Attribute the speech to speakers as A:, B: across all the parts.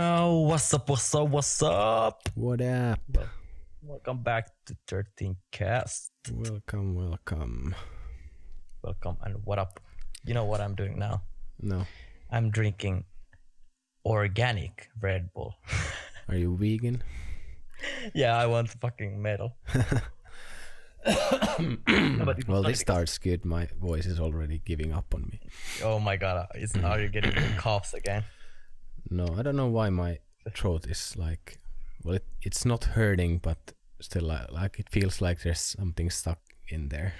A: Oh, what's up, what's up, what's up?
B: What up?
A: Welcome back to 13 Cast.
B: Welcome.
A: Welcome, and what up? You know what I'm doing now?
B: No.
A: I'm drinking organic Red Bull.
B: Are you vegan?
A: Yeah, I want the fucking medal. No, but
B: Well, this starts good. My voice is already giving up on me.
A: Oh my god, are you getting coughs again?
B: No, I don't know why my throat is like... Well, it's not hurting, but still like it feels like there's something stuck in there.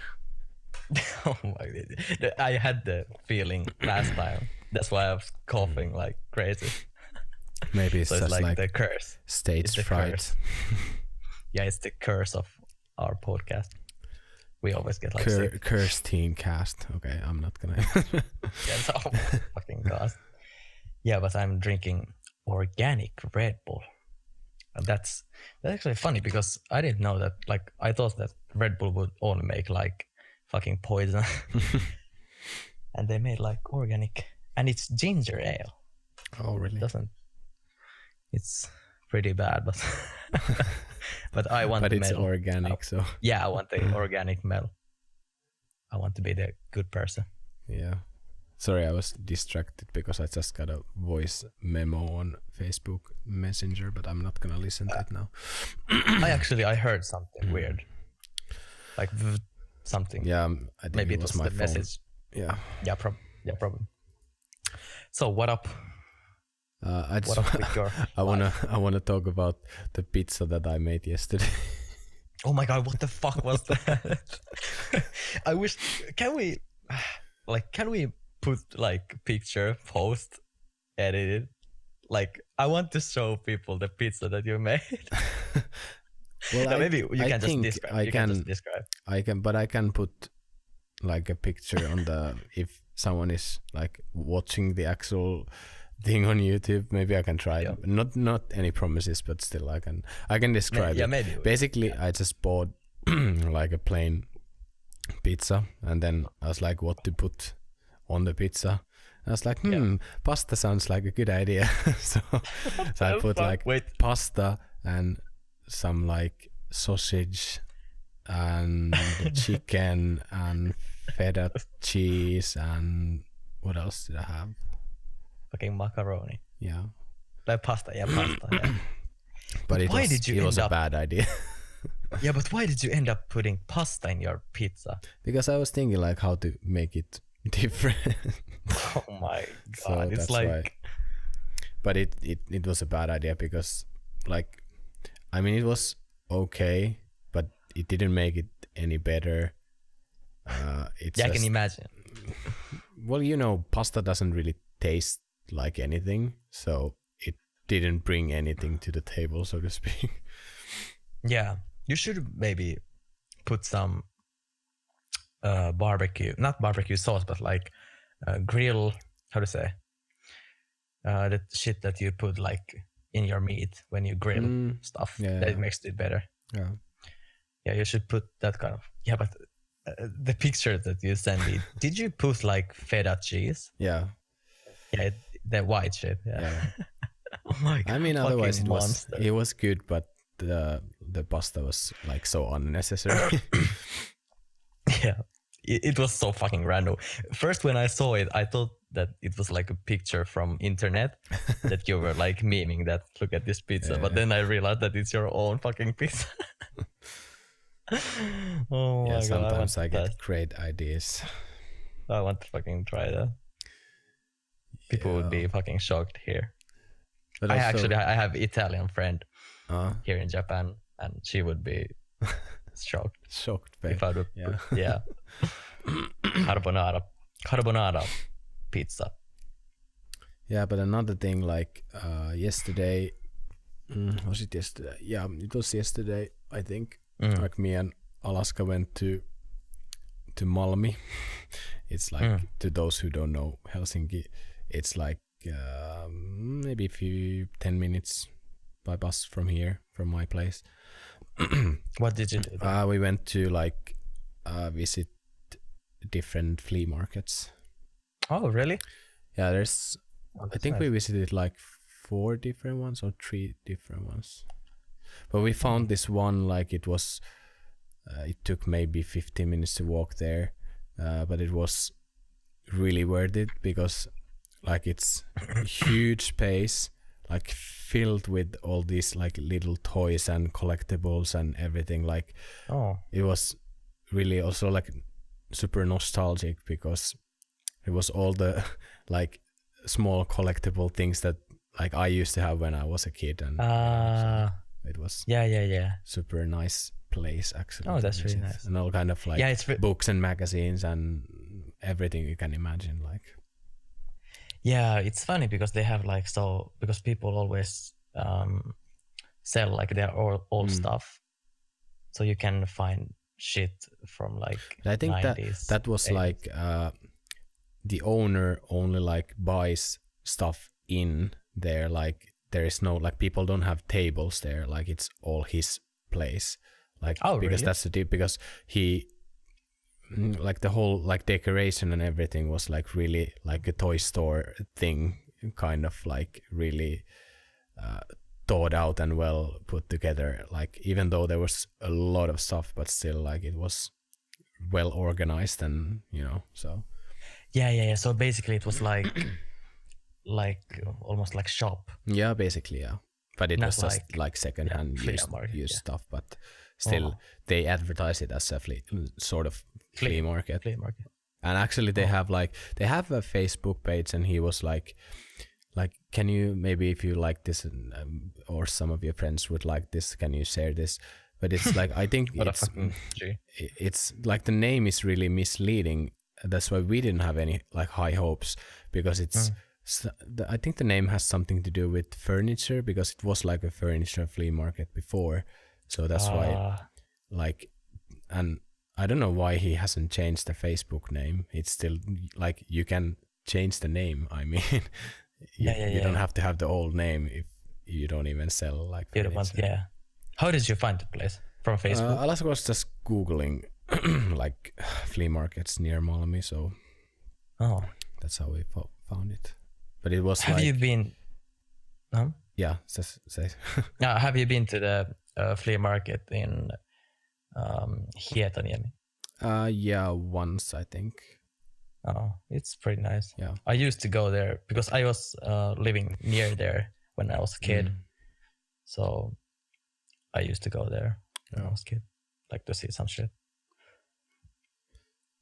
A: Oh my god. I had the feeling last time. That's why I was coughing like crazy.
B: Maybe it's
A: So it's
B: just
A: like the curse.
B: stage
A: It's the
B: fright.
A: curse. Yeah, it's the curse of our podcast. We always get like sick.
B: Curse teen cast. Okay, I'm not gonna...
A: Yes, oh my fucking god. Yeah, but I'm drinking organic Red Bull. And that's actually funny because I didn't know that. Like, I thought that Red Bull would only make like fucking poison. And they made like organic, and it's ginger ale.
B: Oh, really?
A: It's pretty bad, but but I want
B: But
A: the
B: it's
A: medal.
B: organic, so...
A: Yeah, I want the organic medal. I want to be the good person.
B: Yeah. Sorry, I was distracted because I just got a voice memo on Facebook Messenger, but I'm not gonna listen to it now.
A: I heard something weird, like something.
B: Yeah, I think
A: Maybe
B: it was my
A: the
B: phone.
A: message.
B: Yeah.
A: Yeah, probably. So what up?
B: I just
A: What up with your?
B: I wanna talk about the pizza that I made yesterday.
A: Oh my god, what the fuck was that? I wish. Can we put like picture, post, edit it? Like, I want to show people the pizza that you made.
B: Well,
A: No, maybe you can just describe.
B: I can
A: just describe.
B: but I can put like a picture on the if someone is like watching the actual thing on YouTube. Maybe I can try.
A: Yeah.
B: Not any promises, but still I can describe
A: Yeah,
B: it.
A: maybe.
B: Basically, I just bought like a plain pizza, and then I was like, what to put on the pizza. I was like, pasta sounds like a good idea. so I put like pasta and some like sausage and chicken and feta cheese and what else did I have?
A: Fucking macaroni.
B: Yeah.
A: Like pasta, yeah.
B: But
A: why did you
B: it was
A: end
B: a
A: up-
B: bad idea.
A: Yeah, but why did you end up putting pasta in your pizza?
B: Because I was thinking like how to make it different.
A: Oh my god,
B: So
A: it's
B: that's
A: like
B: why. But it was a bad idea because like I mean it was okay, but it didn't make it any better. It's
A: yeah, I can
B: just-
A: imagine.
B: Well, you know, pasta doesn't really taste like anything, so it didn't bring anything to the table, so to speak.
A: Yeah, you should maybe put some barbecue, not barbecue sauce, but like grill, how to say, that shit that you put like in your meat when you grill stuff.
B: yeah.
A: That makes it better.
B: Yeah.
A: Yeah, you should put that kind of. Yeah, but the picture that you sent me, did you put like feta cheese?
B: Yeah.
A: Yeah, the white shit. Yeah. Oh my god.
B: I mean, otherwise
A: monster.
B: it was good, but the pasta was like so unnecessary.
A: Yeah, it was so fucking random. First, when I saw it, I thought that it was like a picture from internet that you were like memeing that. Look at this pizza, but then I realized that it's your own fucking pizza. Oh my god!
B: Sometimes I get
A: that.
B: great ideas.
A: I want to fucking try that. People would be fucking shocked here.
B: But
A: I
B: also,
A: have Italian friend
B: uh,
A: here in Japan, and she would be shocked
B: shocked. Babe.
A: if I would
B: Yeah.
A: put, yeah. carbonara pizza.
B: Yeah, but another thing, like yesterday, was it yesterday? Yeah, it was yesterday. I think. Like me and Alaska went to Malmi. It's like to those who don't know Helsinki, it's like maybe 10 minutes by bus from here, from my place.
A: What did you do?
B: We went to like visit different flea markets.
A: Oh, really?
B: Yeah, there's. I think we visited like 4 different ones or 3 different ones. But we found this one, like it was, it took maybe 15 minutes to walk there, but it was really worth it because like it's huge space, like filled with all these like little toys and collectibles and everything. Like it was really also like super nostalgic because it was all the like small collectible things that like I used to have when I was a kid, and so it was super nice place actually.
A: Oh, that's really nice.
B: And all kind of like books and magazines and everything you can imagine. Like
A: it's funny because they have like because people always sell like their old stuff, so you can find shit from like
B: I think
A: 90s,
B: that was 80s. Like the owner only like buys stuff in there, like there is no like people don't have tables there, like it's all his place, like because
A: really?
B: That's the tip, because he like the whole like decoration and everything was like really like a toy store thing, kind of like really thought out and well put together, like even though there was a lot of stuff, but still like it was well organized, and you know, so
A: so basically it was like almost like shop,
B: basically, but it
A: not
B: was just like second-hand used stuff, but still they advertise it as a sort of flea market. And actually they have a Facebook page, and he was like can you maybe, if you like this or some of your friends would like this, can you share this? But it's like I think it's like the name is really misleading. That's why we didn't have any like high hopes, because it's I think the name has something to do with furniture, because it was like a furniture flea market before, so that's why like, and I don't know why he hasn't changed the Facebook name. It's still like you can change the name, I mean. You don't have to have the old name if you don't even sell like furniture.
A: How did you find the place? From Facebook?
B: I was just Googling like flea markets near Malmi, so that's how we found it. But it was
A: have you been
B: say
A: have you been to the flea market in Hietaniemi?
B: Once I think.
A: Oh, it's pretty nice.
B: Yeah,
A: I used to go there because I was living near there when I was a kid. So I used to go there when I was a kid, like to see some shit.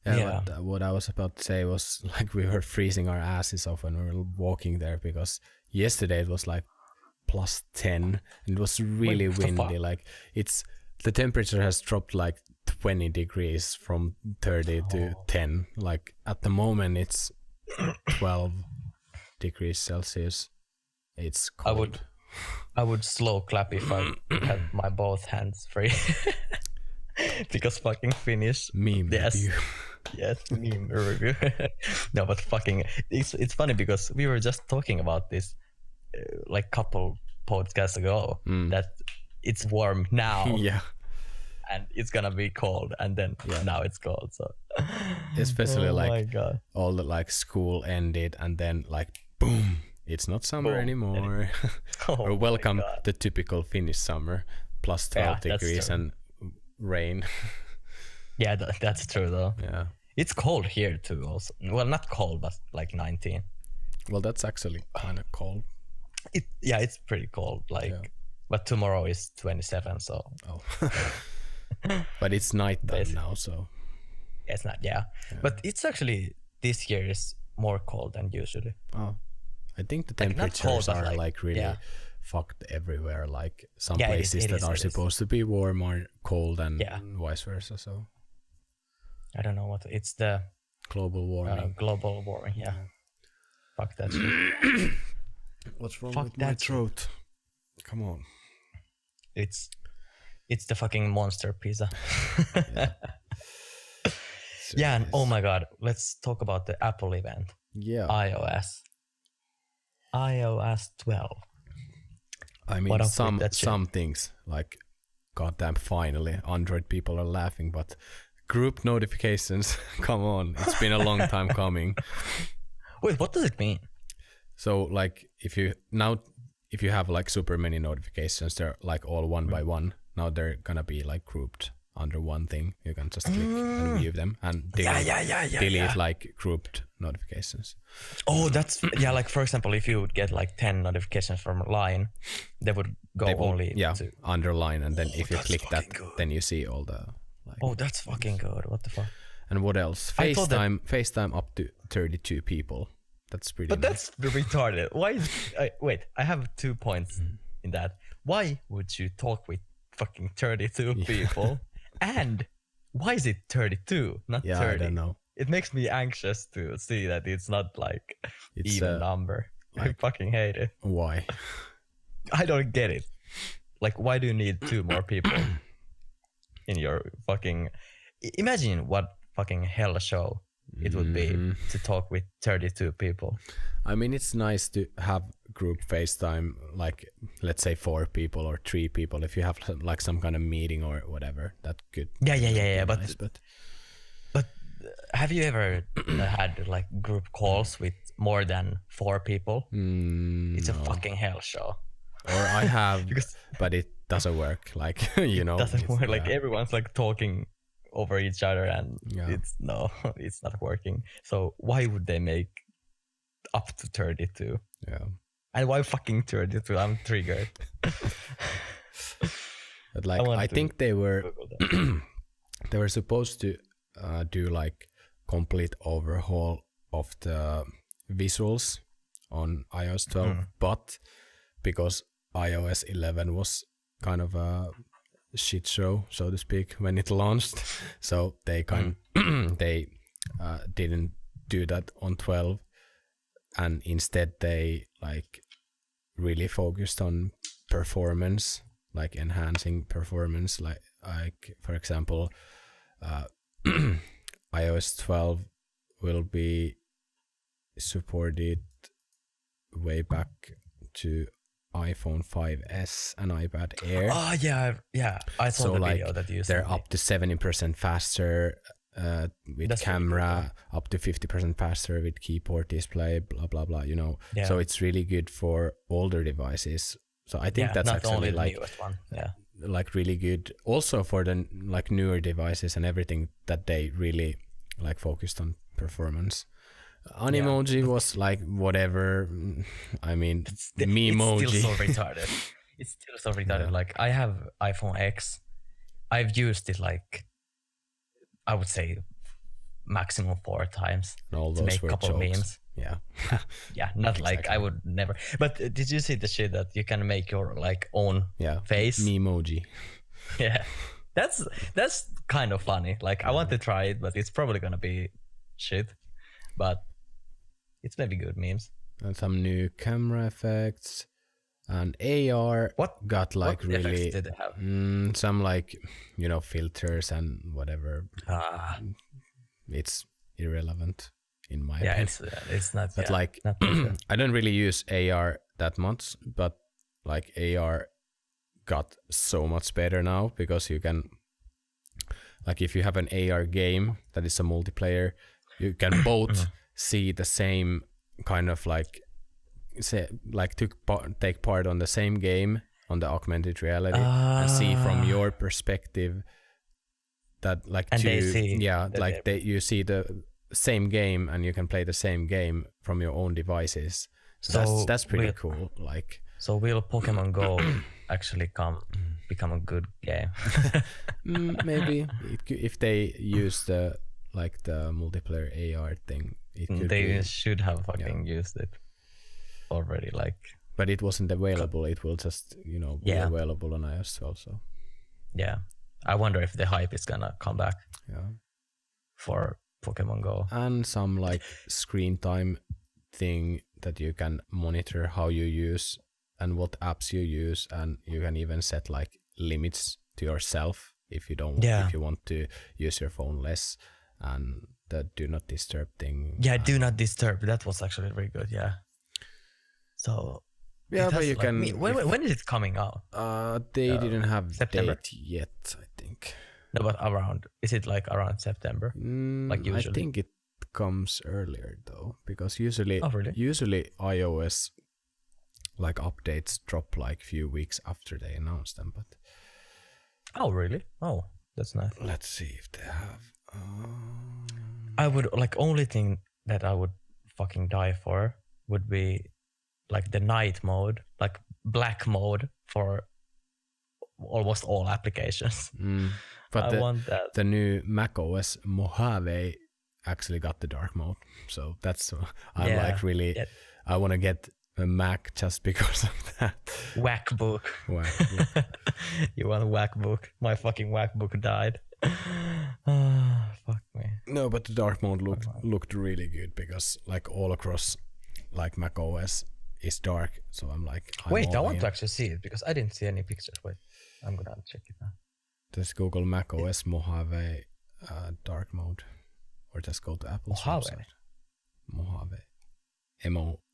B: But what I was about to say was like we were freezing our asses off when we were walking there, because yesterday it was like +10 and it was really windy. Like the temperature has dropped like 20 degrees from 30 to 10. Like at the moment it's 12 degrees Celsius. It's cold.
A: I would slow clap if I had my both hands free. Because fucking Finnish.
B: Meme review.
A: Yes, meme review. No, but fucking it's funny because we were just talking about this like couple podcasts ago, that it's warm now. And it's gonna be cold, and then now it's cold. So
B: especially like all the like school ended, and then like boom, it's not summer anymore. Or welcome the typical Finnish summer, +12 degrees and rain.
A: That's true though. It's cold here too also. Well, not cold, but like 19.
B: Well, that's actually kind of cold.
A: It's pretty cold, like but tomorrow is 27, so
B: but it's night time now, so
A: it's not but it's actually this year is more cold than usually.
B: I think the temperatures are like really fucked everywhere, like some places that are supposed to be warm are cold, and vice versa. So
A: I don't know what it's the
B: global warming.
A: Fuck that shit.
B: What's wrong with my throat? Come on.
A: It's the fucking monster pizza. And oh my god, let's talk about the Apple event. iOS 12.
B: I mean, some things like, goddamn, finally, Android people are laughing, but group notifications, come on, it's been a long time coming.
A: Wait, what does it mean?
B: So like if you now if you have like super many notifications, they're like all one by one. Now they're gonna be like grouped under one thing. You can just click and view them and delete like grouped notifications.
A: Oh, that's like for example, if you would get like 10 notifications from a line, they would go only to
B: underline, and then if you click that, then you see all the like.
A: Oh, that's fucking good. What the fuck?
B: And what else? FaceTime up to 32 people. That's pretty
A: But
B: nice.
A: that's retarded. Why is wait, I have 2 points in that. Why would you talk with fucking 32 people? And why is it 32, not 30?
B: I don't know.
A: It makes me anxious to see that it's not like
B: It's
A: even number. I fucking hate it.
B: Why?
A: I don't get it. Like, why do you need 2 more people in your fucking... Imagine what fucking hell show it would be to talk with 32 people.
B: I mean, it's nice to have group FaceTime, like let's say 4 people or 3 people. If you have like some kind of meeting or whatever, that could
A: yeah.
B: Nice,
A: But have you ever had like group calls with more than 4 people? It's a fucking hell show.
B: Or I have, but it doesn't work. Like you know,
A: it doesn't work. Like everyone's like talking over each other, and it's not working. So why would they make up to 32?
B: Yeah.
A: And why fucking 32? I'm triggered.
B: But like I think they were they were supposed to do like complete overhaul of the visuals on iOS 12, but because iOS 11 was kind of a shit show, so to speak, when it launched, so they they didn't do that on 12, and instead they like really focused on performance, like enhancing performance, like for example iOS 12 will be supported way back to iPhone 5S and iPad Air.
A: Oh yeah. I saw the video that you
B: they're
A: sent
B: up to 70% faster with
A: That's
B: camera, up to 50% faster with keyboard display, blah blah blah. You know, so it's really good for older devices. So I think that's
A: not
B: actually
A: only
B: like
A: the newest one. Yeah.
B: Like really good also for the like newer devices and everything, that they really like focused on performance. Animoji was like whatever. I mean, Memoji.
A: It's still so retarded. It's still so retarded.
B: Yeah.
A: Like I have iPhone X. I've used it like I would say maximum 4 times
B: And all
A: to
B: those
A: make a
B: were
A: couple of
B: jokes.
A: memes.
B: Yeah.
A: Yeah, not like I would never. But did you see the shit that you can make your like own face?
B: Memoji.
A: Yeah, that's kind of funny. Like I want to try it, but it's probably gonna be shit. But it's maybe good memes.
B: And some new camera effects, and AR got like
A: what
B: really
A: effects did they have?
B: some like, you know, filters and whatever. It's irrelevant in my opinion.
A: It's not.
B: But like
A: not
B: I don't really use AR that much, but like AR got so much better now, because you can, like if you have an AR game that is a multiplayer, you can both see the same kind of like take part on the same game on the augmented reality and see from your perspective that like
A: and
B: you see the same game and you can play the same game from your own devices. So that's pretty cool. Like,
A: so will Pokemon Go actually become a good game?
B: Maybe if they use the multiplayer AR thing, it could
A: they should have fucking used it already. Like,
B: but it wasn't available. It will just be available on iOS also.
A: Yeah, I wonder if the hype is gonna come back.
B: Yeah,
A: for Pokemon Go,
B: and some like screen time thing that you can monitor how you use and what apps you use, and you can even set like limits to yourself if you don't if you want to use your phone less, and the do not disturb thing.
A: Yeah, do not disturb. That was actually very good. Yeah. So
B: yeah, but you
A: like,
B: can.
A: When is it coming out?
B: They didn't have
A: September.
B: date yet, I think.
A: No, but is it like around September? Like usually?
B: I think it comes earlier though, because usually
A: really?
B: iOS like updates drop like few weeks after they announce them. But
A: Oh, really? Oh, that's nice.
B: let's see if they have.
A: I would like only thing that I would fucking die for would be like the night mode, like black mode for almost all applications.
B: But
A: I want that.
B: the new macOS Mojave actually got the dark mode, so that's I'm like really.
A: Yeah.
B: I want to get a Mac just because of that.
A: Whack book.
B: Whack.
A: You want a whack book? My fucking whack book died. Fuck me.
B: No, but the dark mode looked really good because like all across like Mac OS is dark. So I'm like,
A: wait, I want to actually see it because I didn't see any pictures. Wait, I'm gonna check it now.
B: Just Google Mac OS Mojave dark mode, or just go to Apple's website. Mojave. Mojave.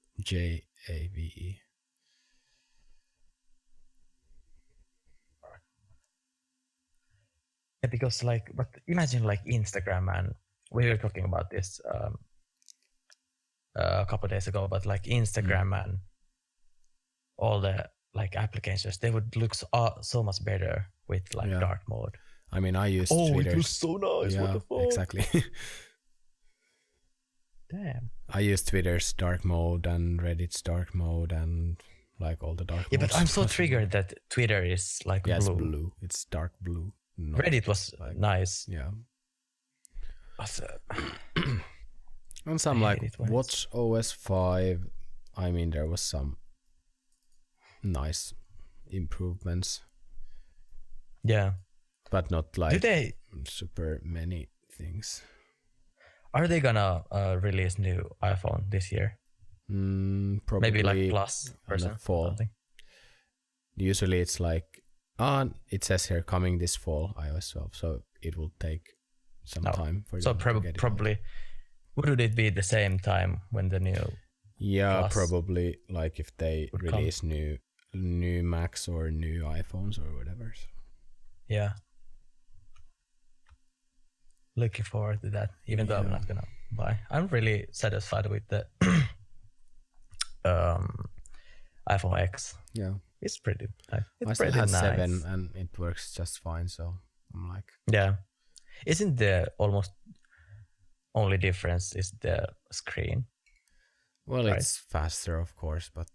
A: Yeah, because like, but imagine like Instagram, and we were talking about this a couple of days ago, but like Instagram and all the like applications, they would look so much better with like dark mode.
B: I mean, I use Twitter.
A: It looks so nice.
B: Yeah,
A: what the fuck?
B: Exactly.
A: Damn.
B: I use Twitter's dark mode and Reddit's dark mode and like all the dark modes.
A: But I'm so triggered that Twitter is like blue.
B: It's blue. It's dark blue.
A: Reddit was like, nice.
B: Yeah.
A: But,
B: and some like Watch OS 5. I mean, there was some nice improvements.
A: Yeah.
B: But not like super many things.
A: Are they gonna release new iPhone this year?
B: Probably
A: maybe like Plus version.
B: Fall.
A: Something.
B: Usually it's like it says here coming this fall, iOS 12. So it will take some time for them to get it
A: probably
B: out.
A: Would it be the same time when the new?
B: Yeah,
A: Plus
B: probably like if they release new Macs or new iPhones or whatever. So.
A: Yeah. Looking forward to that, even though I'm not gonna buy. I'm really satisfied with the iPhone X.
B: Yeah,
A: it's pretty. It's
B: I
A: pretty
B: still had
A: nice.
B: 7 and it works just fine. So I'm like,
A: yeah. Isn't the almost only difference is the screen?
B: Well, it's faster, of course, but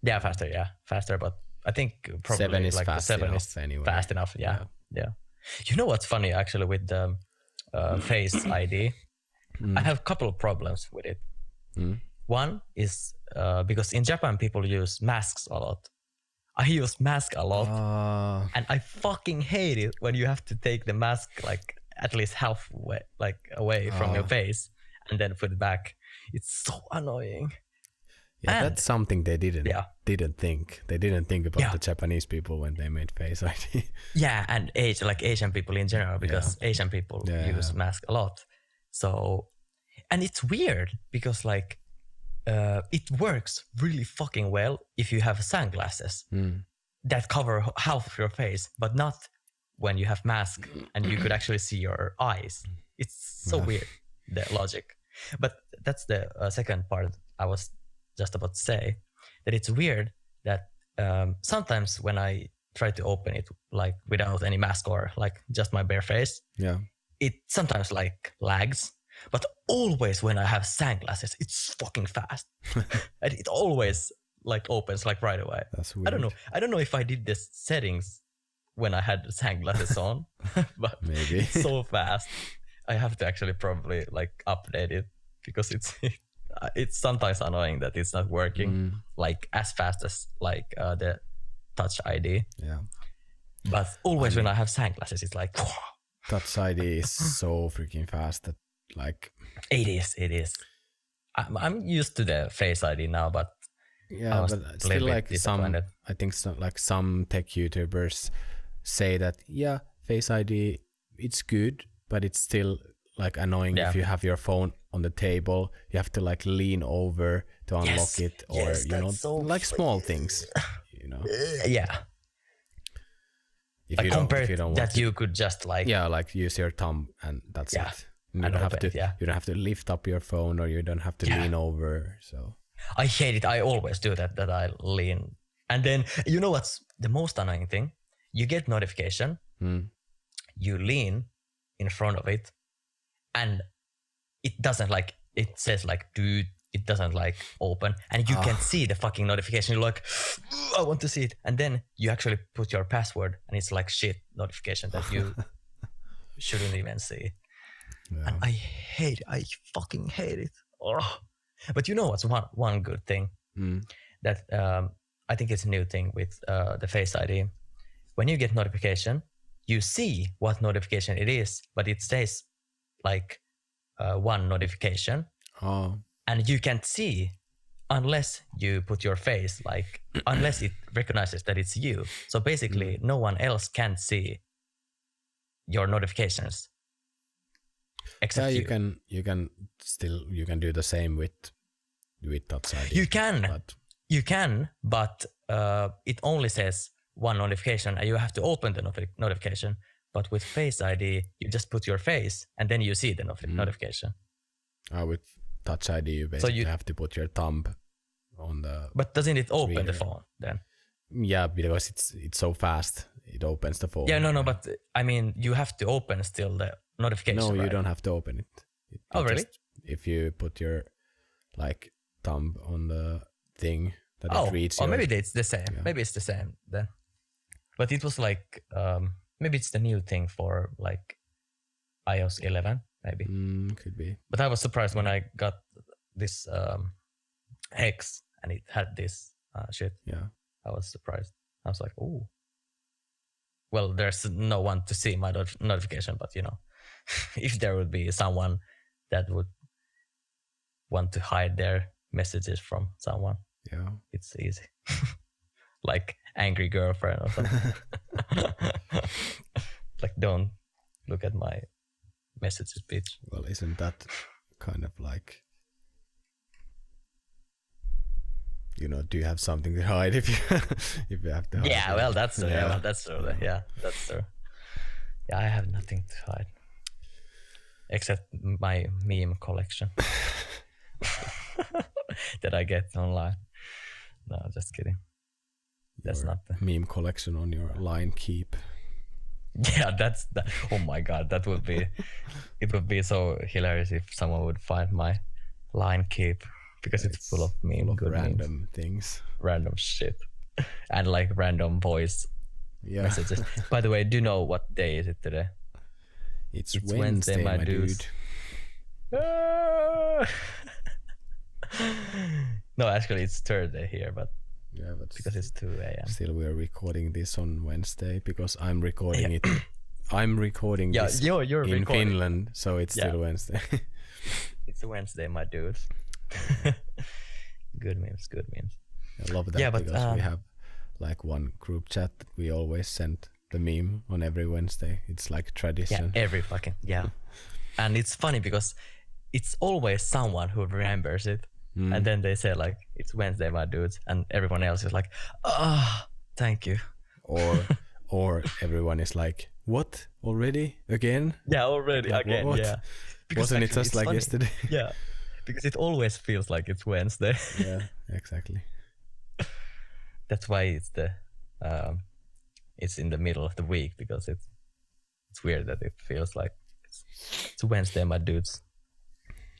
A: faster. But I think probably
B: 7 is
A: like
B: fast
A: the 7
B: enough
A: is
B: anyway.
A: Fast enough. Yeah. You know what's funny actually with the Face ID? I have a couple of problems with it. One is because in Japan people use masks a lot. I use mask a lot, and I fucking hate it when you have to take the mask like at least halfway like away from your face and then put it back. It's so annoying.
B: Yeah, that's something they didn't think. They didn't think about the Japanese people when they made Face ID.
A: Yeah, and Asian people in general, because Asian people use mask a lot. So, and it's weird because like it works really fucking well if you have sunglasses that cover half of your face, but not when you have mask and you could actually see your eyes. It's so weird, the logic. But that's the second part I was just about to say, that it's weird that sometimes when I try to open it like without any mask or like just my bare face, it sometimes like lags. But always when I have sunglasses, it's fucking fast. And it always like opens like right away.
B: That's weird.
A: I don't know if I did this settings when I had sunglasses on, but
B: maybe
A: it's so fast. I have to actually probably like update it because it's sometimes annoying that it's not working like as fast as like the Touch ID.
B: Yeah.
A: But always when I have sunglasses, it's like
B: Touch ID is so freaking fast that like
A: it is. I'm used to the Face ID now, but
B: but still like I think some tech YouTubers say that Face ID it's good, but it's still like annoying if you have your phone on the table. You have to like lean over to unlock it, or you know, so like small things. You know. If you don't want
A: you could just like
B: like use your thumb and that's it. You don't have to lift up your phone, or you don't have to lean over. So
A: I hate it. I always do that. That I lean, and then you know what's the most annoying thing? You get notification, you lean in front of it, and it doesn't like it says like dude. It doesn't like open, and you can see the fucking notification. You're like, I want to see it, and then you actually put your password, and it's like shit notification that you shouldn't even see. Yeah. And I hate it. I fucking hate it. Oh. But you know what's one good thing that I think it's a new thing with the Face ID. When you get notification, you see what notification it is, but it says like one notification. Oh. And you can't see unless you put your face, like unless it recognizes that it's you. So basically, no one else can see your notifications. Except
B: you can do the same with Touch ID.
A: You can, but it only says one notification, and you have to open the notification. But with Face ID, you just put your face, and then you see the notification.
B: With Touch ID, you basically have to put your thumb on the.
A: But doesn't it open reader. The phone then?
B: Yeah, because it's so fast. It opens the phone.
A: Yeah, no, but I mean, you have to open still the notification.
B: No,
A: right?
B: You don't have to open it.
A: Really?
B: If you put your like thumb on the thing that it reads.
A: Or maybe it's the same. Yeah. Maybe it's the same then. But it was like maybe it's the new thing for like iOS 11. Maybe
B: could be.
A: But I was surprised when I got this X and it had this shit.
B: Yeah,
A: I was surprised. I was like, oh. Well, there's no one to see my notification, but you know, if there would be someone that would want to hide their messages from someone,
B: yeah,
A: it's easy. Like angry girlfriend or something. Like, don't look at my messages, bitch.
B: Well, isn't that kind of like, you know, do you have something to hide if you have to hide?
A: Yeah, well, that's true. Yeah, well, that's true. Yeah, that's true. Yeah, I have nothing to hide except my meme collection that I get online. No, just kidding. That's not the
B: meme collection on your line keep.
A: Yeah, that's that. Oh my god, that would be. It would be so hilarious if someone would find my line keep because it's full of good
B: random
A: memes.
B: Things,
A: random shit, and like random voice messages. By the way, do you know what day is it today?
B: It's Wednesday, my dude.
A: No, actually, it's Thursday here, but.
B: Yeah, but
A: because it's 2 a.m.
B: Still, we're recording this on Wednesday because I'm recording it. I'm recording this
A: you're
B: in
A: recording.
B: Finland, so it's still Wednesday.
A: It's a Wednesday, my dudes. Good memes.
B: I love that because we have like one group chat that we always send the meme on every Wednesday. It's like tradition.
A: Yeah, every fucking and it's funny because it's always someone who remembers it. And then they say like, it's Wednesday, my dudes, and everyone else is like, thank you.
B: Or everyone is like, what, already again?
A: Yeah, already like, again. What? Yeah,
B: because wasn't it just like funny. Yesterday?
A: Yeah, because it always feels like it's Wednesday.
B: Yeah, exactly.
A: That's why it's it's in the middle of the week, because it's weird that it feels like it's Wednesday, my dudes,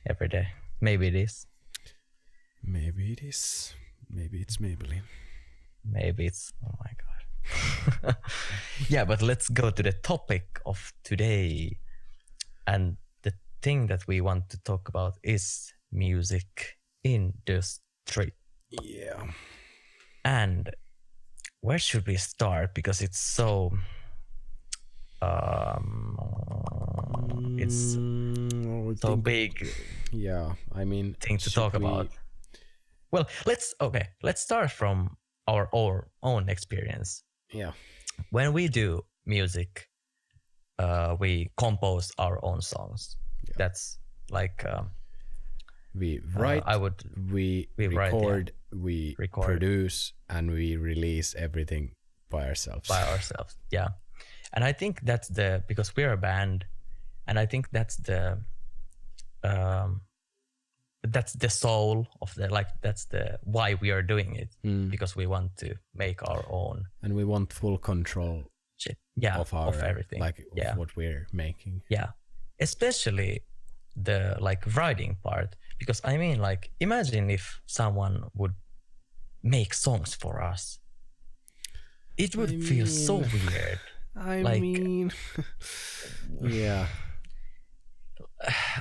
A: every day. Maybe it is.
B: Maybe it is. Maybe it's Maybelline.
A: Maybe it's. Oh my god. Yeah, but let's go to the topic of today. And the thing that we want to talk about is music industry.
B: Yeah.
A: And where should we start? Because it's so. It's so big.
B: Yeah, I mean,
A: thing to talk about. Well, let's start from our own experience.
B: Yeah.
A: When we do music, we compose our own songs. Yeah. That's like
B: we write. We record.
A: Yeah.
B: We produce, and we release everything by ourselves.
A: Yeah. And I think that's because we're a band, and I think that's the that's the soul of the like that's the why we are doing it, because we want to make our own,
B: and we want full control
A: shit.
B: of our
A: Of everything,
B: like of what we're making.
A: Especially the like writing part, because I mean, like, imagine if someone would make songs for us. It would feel so weird.
B: I
A: like,
B: mean, yeah,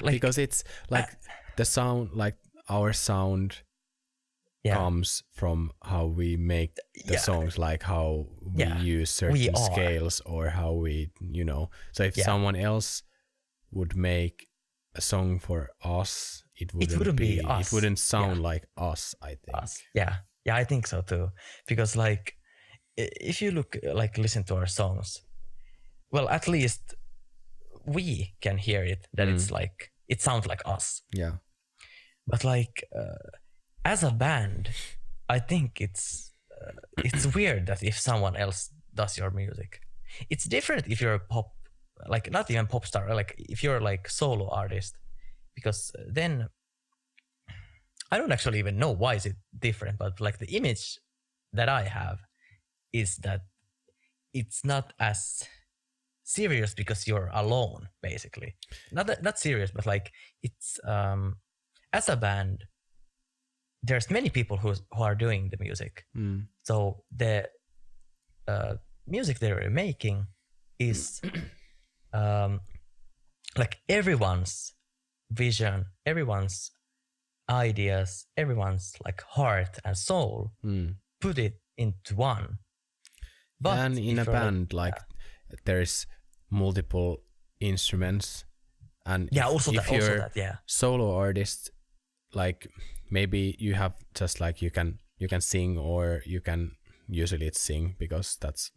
A: like,
B: because it's like the sound, like our sound comes from how we make the songs, like how we use certain scales or how we, you know. So if someone else would make a song for us, it wouldn't be us. It wouldn't sound like us, I think.
A: Yeah, I think so too. Because like, if you listen to our songs, well, at least we can hear it, that it's like, it sounds like us.
B: Yeah.
A: But like, as a band, I think it's weird that if someone else does your music. It's different if you're a pop, like not even pop star, like if you're like solo artist, because then I don't actually even know why is it different, but like the image that I have is that it's not as serious because you're alone, basically. Not serious, but like it's as a band, there's many people who are doing the music. So the music they're making is like everyone's vision, everyone's ideas, everyone's like heart and soul, put it into one. But
B: and in a band, like there's multiple instruments, and if you're solo artist, like maybe you have just like you can sing, or you can usually it's sing, because that's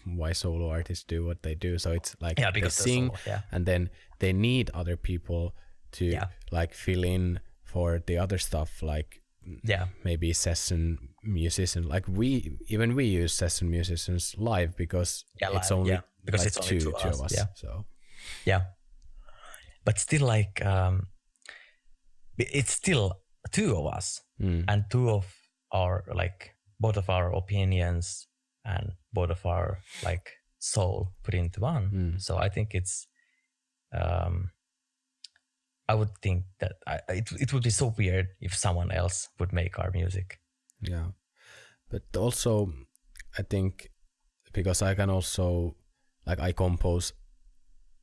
B: why solo artists do what they do. So it's like they sing, and then they need other people to like fill in for the other stuff, like maybe session musician. Like we use session musicians live because it's only because like it's two of us. So
A: but still, like it's still two of us, and two of our like both of our opinions and both of our like soul put into one. So I think it's I would think that it would be so weird if someone else would make our music.
B: Yeah, but also I think because I can also like I compose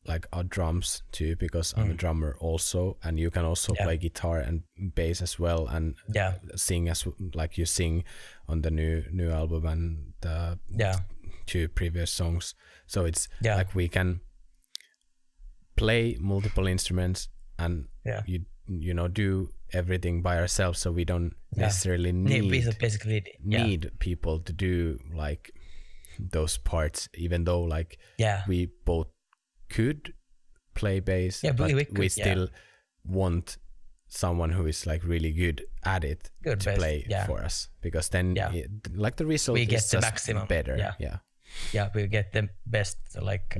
B: like our drums too, because I'm a drummer also, and you can also play guitar and bass as well, and sing as like you sing on the new album and the two previous songs. So it's like we can play multiple instruments and you know do everything by ourselves, so we don't necessarily need people to do like those parts, even though like we both could play bass, but we still want someone who is like really good at it to play for us, because then like the result
A: we get
B: is
A: the
B: just
A: maximum
B: better.
A: We get the best like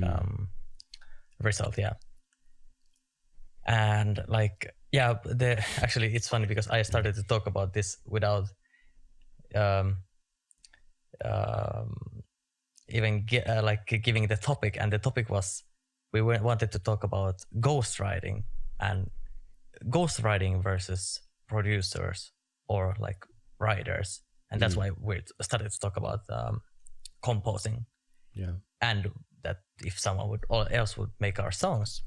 A: result. And like actually it's funny because I started to talk about this without even giving the topic, and the topic was we wanted to talk about ghostwriting versus producers or like writers, and that's why we started to talk about composing, and that if someone else would make our songs,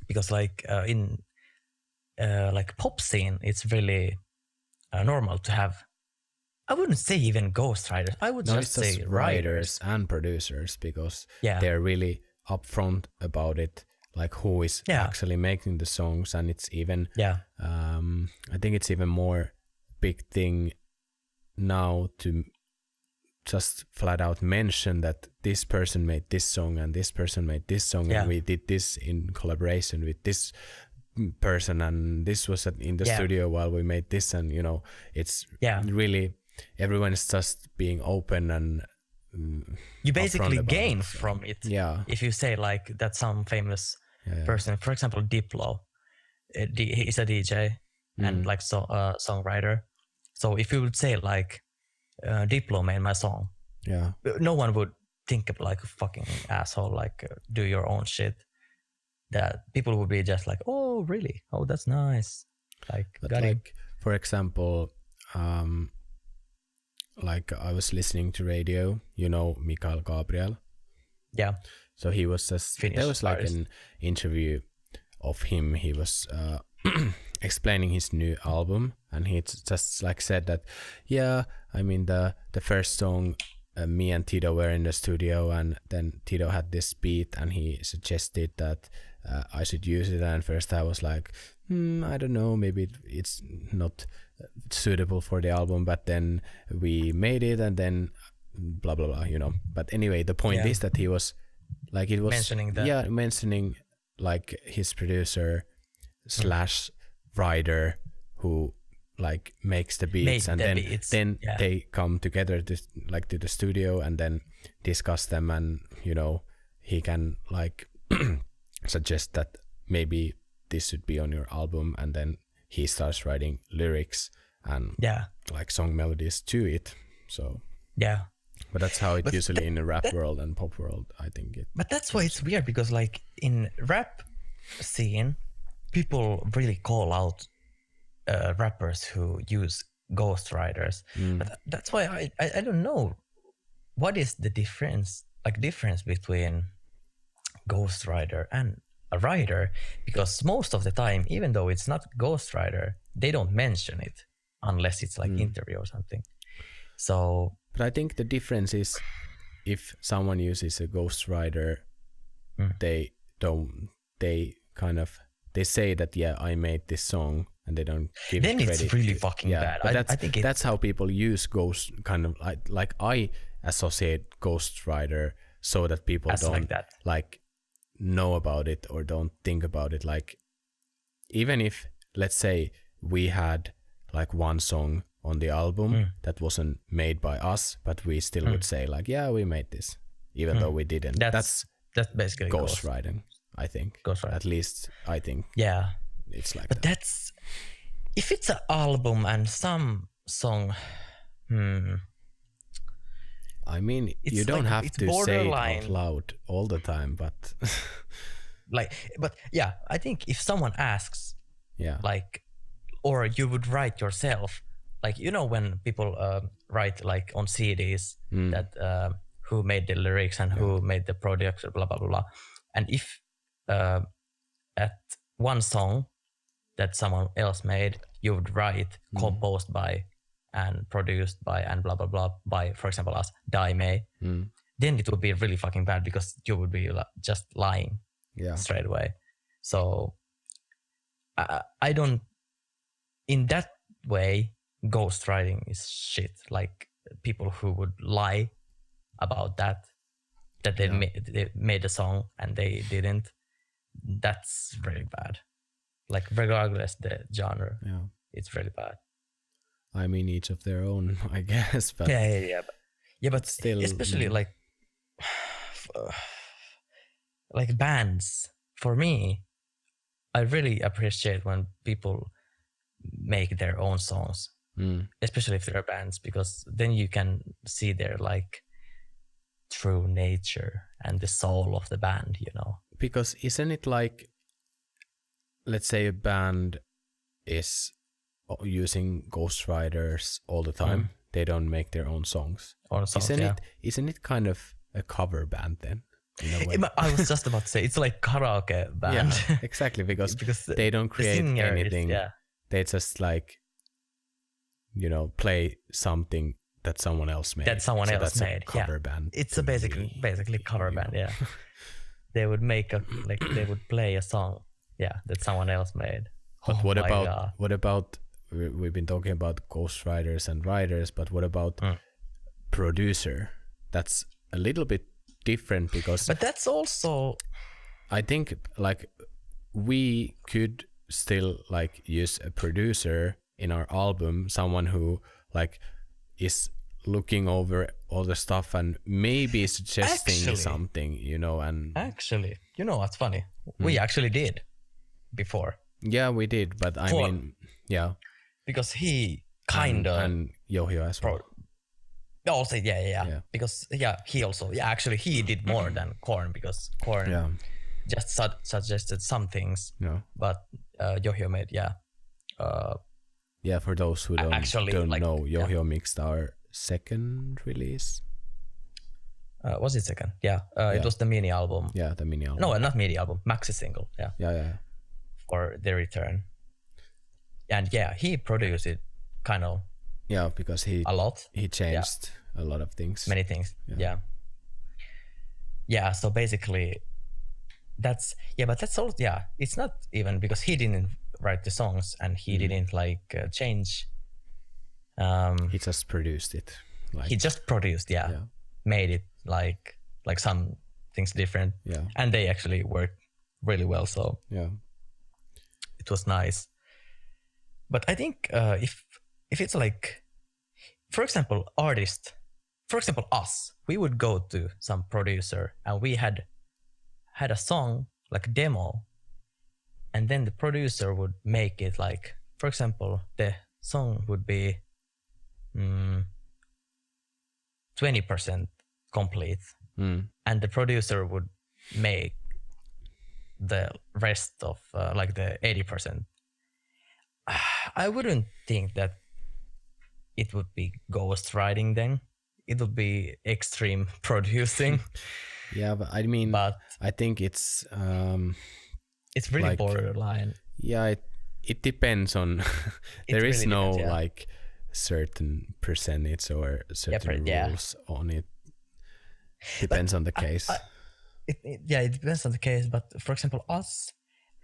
A: because like in like pop scene, it's really normal to have. I wouldn't say even ghostwriters. I would just say writers
B: and producers, because they're really upfront about it, like who is actually making the songs, and it's even I think it's even more big thing now to just flat out mention that this person made this song and this person made this song, and we did this in collaboration with this person, and this was in the studio while we made this, and you know it's really everyone is just being open, and
A: you basically gain from it. If you say like that some famous person, for example Diplo, he's a DJ, and like songwriter. So if you would say like Diplo made my song,
B: Yeah.
A: no one would think of like a fucking asshole, like do your own shit. That people would be just like, oh really? Oh, that's nice. Like,
B: But
A: got him.
B: like, for example, like I was listening to radio, you know, Mikael Gabriel.
A: Yeah.
B: So he was just,
A: Finnish
B: there was like
A: artist.
B: an interview of him. He was explaining his new album, and he just like said that, yeah, I mean the first song, me and Tito were in the studio, and then Tito had this beat, and he suggested that I should use it. And first I was like, I don't know, maybe it's not suitable for the album, but then we made it, and then blah blah blah, you know. But anyway, the point is that he was like, it was
A: Mentioning that.
B: yeah, mentioning like his producer slash writer who like makes the beats,
A: Made
B: and
A: the
B: then
A: beats, yeah.
B: they come together to like to the studio and then discuss them, and you know, he can like suggest that maybe this should be on your album, and then he starts writing lyrics and
A: Yeah.
B: like song melodies to it. So
A: Yeah.
B: but that's how it
A: But
B: usually in the rap world and pop world, I think it.
A: But that's why it's weird, because like in rap scene, people really call out rappers who use ghostwriters. But that's why I don't know what is the difference between ghostwriter and a writer, because most of the time, even though it's not ghostwriter, they don't mention it unless it's like interview or something. So
B: But I think the difference is if someone uses a ghostwriter, they say that, yeah, I made this song, and they don't give
A: then
B: credit.
A: it's really fucking bad.
B: But
A: I think
B: that's how people use ghost, kind of like I associate ghostwriter so that people
A: as
B: don't
A: like that.
B: like know about it or don't think about it. Like, even if, let's say, we had like one song on the album that wasn't made by us, but we still would say like, yeah, we made this, even though we didn't. That's
A: basically
B: ghostwriting, I think.
A: Ghostwriting.
B: At least I think
A: Yeah.
B: it's like
A: But
B: that.
A: that's, if it's an album and some song,
B: I mean,
A: It's
B: you don't
A: like-
B: have
A: it's
B: to say it out
A: borderline.
B: loud all the time, but
A: but yeah, I think if someone asks,
B: yeah.
A: like, or you would write yourself, like, you know, when people write like on CDs that who made the lyrics and who made the production, blah blah blah blah, and if at one song that someone else made, you would write composed by and produced by and blah blah blah by, for example, us, Dai May, then it would be really fucking bad, because you would be just lying
B: Yeah.
A: straight away. So I don't, in that way, ghostwriting is shit. Like, people who would lie about that they made a song and they didn't, that's really bad. Like, regardless the genre,
B: Yeah.
A: it's really bad.
B: I mean, each of their own, I guess, but
A: But
B: still,
A: especially like like bands. For me, I really appreciate when people make their own songs, especially if they're bands, because then you can see their like true nature and the soul of the band, you know.
B: because isn't it like, let's say a band is using ghostwriters all the time, they don't make their own songs.
A: Or songs,
B: Isn't it kind of a cover band then? In a way?
A: I was just about to say, it's like karaoke band.
B: Yeah, exactly, because they don't
A: the
B: create
A: singer is-
B: anything.
A: yeah.
B: They just like, you know, play something that someone else made.
A: That someone else
B: that's
A: made.
B: A cover band.
A: It's
B: to
A: a basically cover
B: you
A: band.
B: know.
A: Yeah, they would make they would play a song, that someone else made.
B: But
A: Oh
B: what
A: my God.
B: about we've been talking about ghostwriters and writers, but what about producer? That's a little bit different, because
A: But that's also
B: I think like we could still like use a producer in our album, someone who like is looking over all the stuff and maybe suggesting
A: Actually.
B: something, you know. And
A: actually, you know what's funny? We actually did before.
B: yeah, we did, but I
A: For-
B: mean, Yeah.
A: because he kind of
B: and Yohio as well.
A: also yeah. Because he also actually he did more than Korn, because Korn just suggested some things, but Yohio made
B: for those who don't
A: like,
B: know, Yohio mixed our second release.
A: Was it second? It was the mini album.
B: Yeah, the mini album.
A: No, not mini album, maxi single.
B: Yeah.
A: For the return. And he produced it kind of.
B: Yeah, because he changed a lot of things.
A: Many things. Yeah. So basically, but that's all. Yeah, it's not even because he didn't write the songs and he didn't like change.
B: He just produced it.
A: He just produced, made it like some things different.
B: Yeah,
A: and they actually worked really well. So it was nice. But I think if it's like, for example, us, we would go to some producer and we had a song like demo, and then the producer would make it like, for example, the song would be 20% complete, and the producer would make the rest of like the 80%. I wouldn't think that it would be ghostwriting then. It would be extreme producing.
B: Yeah, but I mean, I think it's
A: really like, borderline.
B: Yeah, it depends on. There is really no depends, like certain percentage or certain rules on it. Depends on the case.
A: It depends on the case. But for example, us,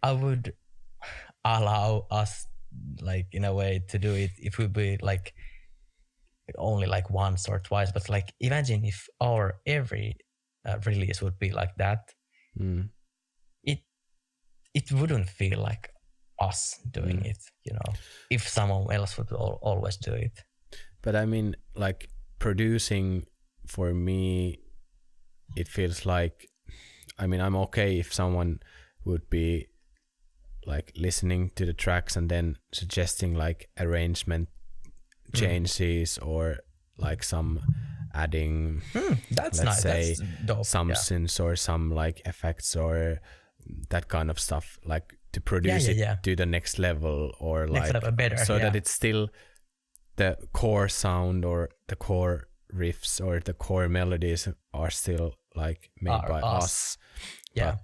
A: I would allow us, like, in a way, to do it if we be like only like once or twice. But like, imagine if our every release would be like that. It wouldn't feel like us doing it, if someone else would always do it.
B: But I mean, like, producing, for me, it feels like, I mean, I'm okay if someone would be like listening to the tracks and then suggesting like arrangement changes or like some adding,
A: that's
B: let's
A: nice.
B: say,
A: that's dope.
B: some synths or some like effects or that kind of stuff, like to produce it to the next level, or
A: next
B: like
A: level better,
B: so that it's still the core sound or the core riffs or the core melodies are still like made by us. But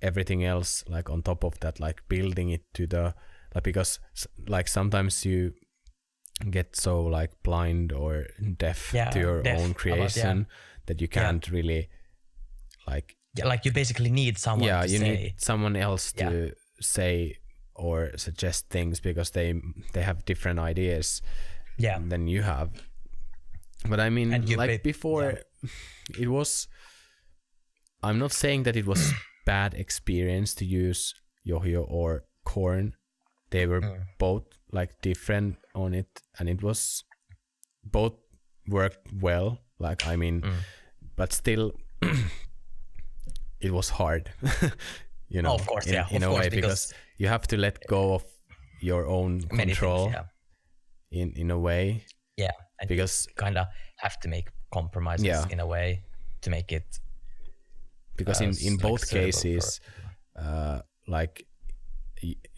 B: everything else, like on top of that, like building it to the, like, because like sometimes you get so like blind or deaf to your own creation that you can't really like
A: like you basically need someone to
B: you
A: say.
B: need someone else to say or suggest things, because they have different ideas than you have. But I mean, like before, it was, I'm not saying that it was bad experience to use Yohio or Korn. They were both like different on it, and it was both worked well, like, I mean, but still it was hard.
A: Of course,
B: in a way, because you have to let go of your own control in a way.
A: Yeah, and because you kind of have to make compromises in a way to make it.
B: Because in both cases, like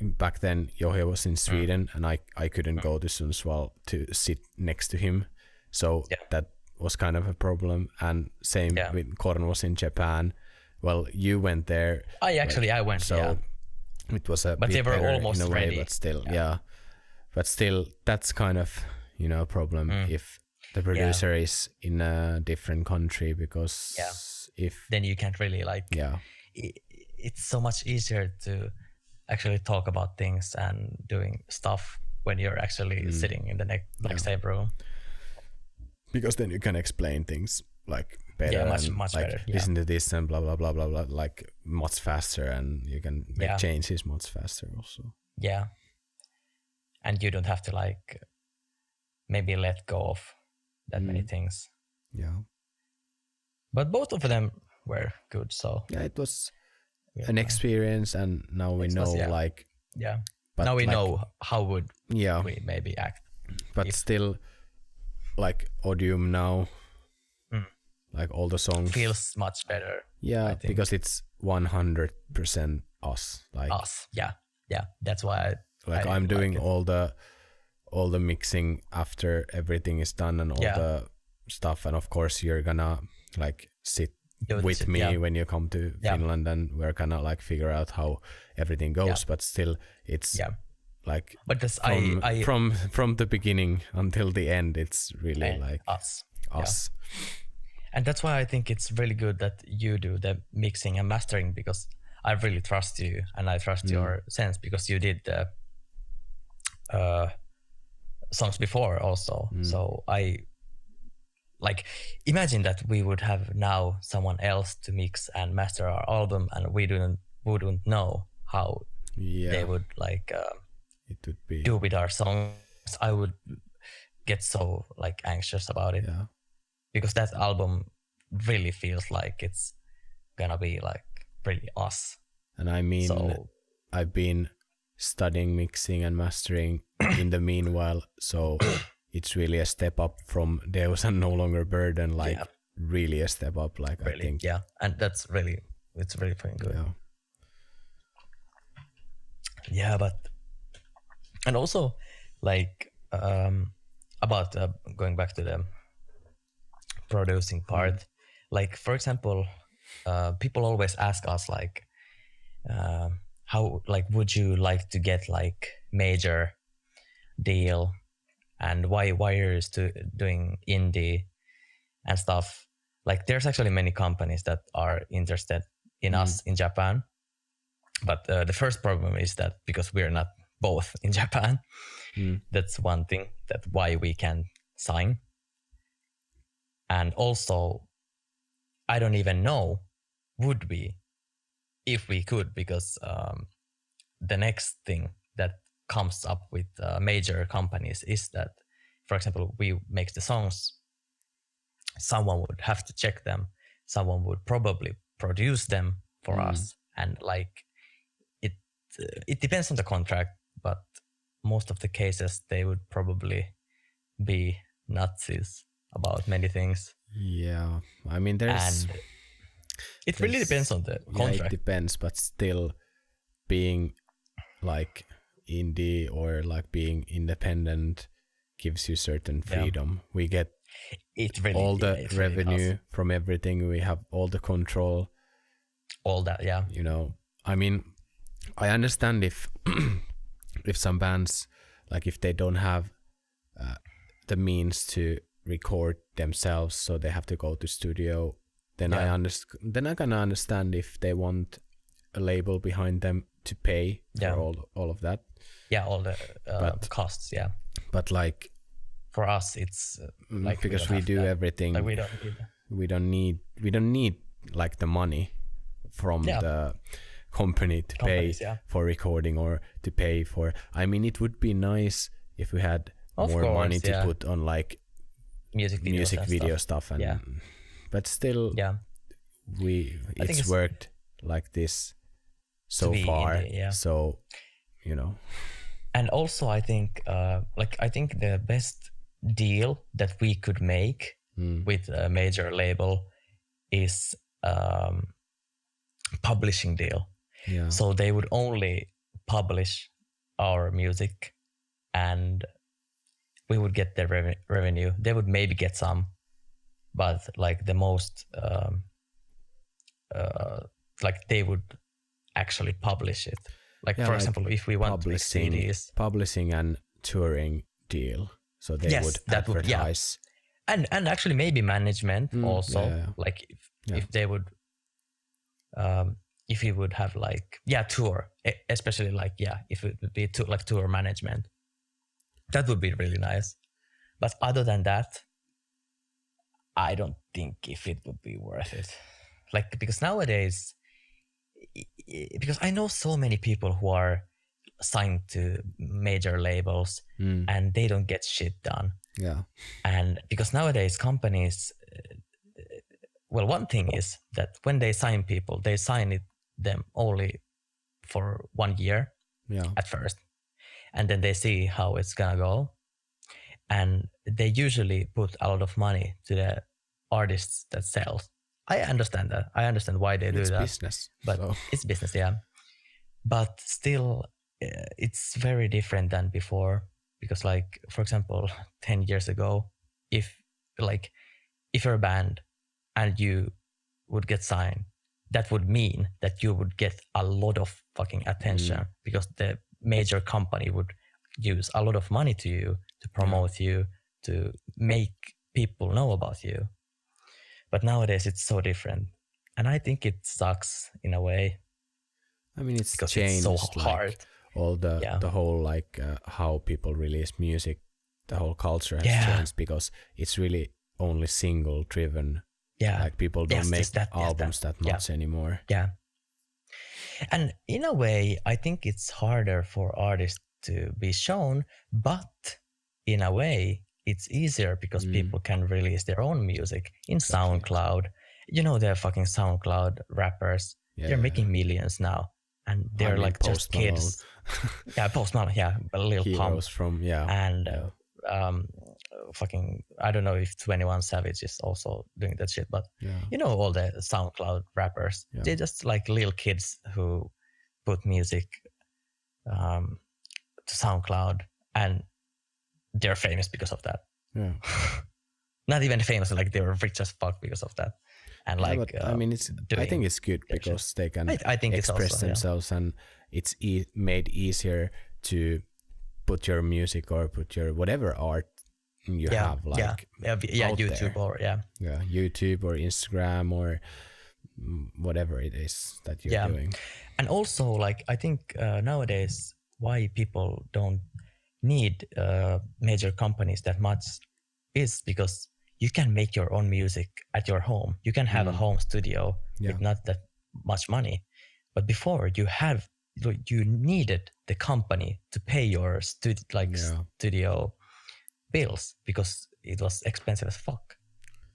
B: back then, Yohio was in Sweden, and I couldn't go to Sundsvall to sit next to him, so that was kind of a problem. And same with Korn was in Japan. Well, you went there.
A: I went.
B: So it was a
A: but
B: bit
A: they were
B: better
A: almost
B: in a way,
A: ready.
B: but still, but still, that's kind of a problem if the producer is in a different country, because if
A: then you can't really like. It's so much easier to actually talk about things and doing stuff when you're actually sitting in the next same room.
B: Because then you can explain things like better,
A: much
B: like,
A: better.
B: Listen to this and blah blah blah blah blah, like much faster, and you can make changes much faster also.
A: Yeah, and you don't have to like maybe let go of that many things.
B: Yeah,
A: but both of them were good. So
B: it was an experience, and now we know like But
A: now we
B: like,
A: know how would
B: yeah,
A: we maybe act.
B: but still, like Odium now,
A: Mm.
B: like all the songs
A: Feels much better.
B: yeah,
A: I think.
B: because it's 100% us. Like
A: Us, yeah. That's why I
B: I'm doing
A: like
B: all the mixing after everything is done and all the stuff, and of course you're gonna like sit with me when you come to Finland, and we're gonna like figure out how everything goes. But still, it's like
A: but this,
B: from the beginning until the end, it's really like
A: us.
B: Us.
A: And that's why I think it's really good that you do the mixing and mastering, because I really trust you and I trust your sense, because you did the songs before also. So I like imagine that we would have now someone else to mix and master our album, and we wouldn't know how they would like
B: it would be
A: do with our songs. I would get so like anxious about it, because that album really feels like it's gonna be like really us.
B: And I mean, I've been studying mixing and mastering in the meanwhile, so it's really a step up from Deus and No Longer Burden, like really a step up, like really, I think.
A: Yeah, and it's really fucking good. Yeah, but and also like about going back to the producing part, like for example, people always ask us like how like would you like to get like major deal, and why are you doing indie and stuff. Like there's actually many companies that are interested in us in Japan, but the first problem is that because we're not both in Japan, that's one thing that why we can sign. And also I don't even know would we if we could, because the next thing that comes up with major companies is that, for example, we make the songs, someone would have to check them, someone would probably produce them for us, and like it depends on the contract, but most of the cases they would probably be Nazis about many things.
B: Yeah, I mean
A: it really depends on the contract.
B: It depends, but still being like indie or like being independent gives you certain freedom. We get all the revenue from everything. We have all the control.
A: All that,
B: You know, I mean, I understand if some bands, like if they don't have the means to record themselves, so they have to go to studio, then I can understand if they want a label behind them to pay for all of that. Yeah, all the costs. Yeah, but like for us, it's like because we do everything. Like we don't need like the money from the company to pay for recording or to pay for. I mean, it would be nice if we had more money to put on like music video stuff, and but still, it's worked like this so far. So, you know. And also, I think, I think the best deal that we could make with a major label is publishing deal. Yeah. So they would only publish our music, and we would get their revenue. They would maybe get some, but like the most, like they would actually publish it. Like for example, if we want to make CDs, publishing and touring deal, so they would advertise. And actually maybe management also, like if they would, if you would have like tour, especially like if it would be like tour management, that would be really nice. But other than that, I don't think if it would be worth it. Like because nowadays, because I know so many people who are signed to major labels and they don't get shit done. Yeah. And because nowadays companies, well, one thing is that when they sign people, they sign them only for 1 year at first.
A: and then they see how it's gonna go, and they usually put a lot of money to the artists that sells. I understand that. I understand why they do
B: It's
A: that,
B: business.
A: but
B: So
A: it's business, yeah. But still, it's very different than before because, like, for example, 10 years ago, if like if you're a band and you would get signed, that would mean that you would get a lot of fucking attention because the major company would use a lot of money to you to promote you, to make people know about you. But nowadays it's so different. And I think it sucks in a way
B: I mean, it's
A: because
B: changed
A: it's so hard.
B: like all the whole like how people release music. The whole culture has changed because it's really only single driven.
A: Yeah.
B: Like people don't make albums that much anymore.
A: Yeah. And in a way, I think it's harder for artists to be shown, but in a way, it's easier because people can release their own music in SoundCloud. You know, they're fucking SoundCloud rappers. They're making millions now. And they're like just kids. Post Malone, a Lil Pump.
B: From,
A: and fucking, I don't know if 21 Savage is also doing that shit, but you know, all the SoundCloud rappers, they're just like little kids who put music to SoundCloud, and they're famous because of that.
B: Yeah.
A: Not even famous, like they were rich as fuck because of that. And like,
B: but, I mean, I think it's good because they can
A: I think
B: express
A: also,
B: themselves, and it's made easier to put your music or put your whatever art you have, like
A: YouTube
B: there. YouTube or Instagram or whatever it is that you're doing.
A: And also, like, I think nowadays why people don't need major companies that much is because you can make your own music at your home. You can have a home studio with not that much money. But before, you needed the company to pay your studio bills because it was expensive as fuck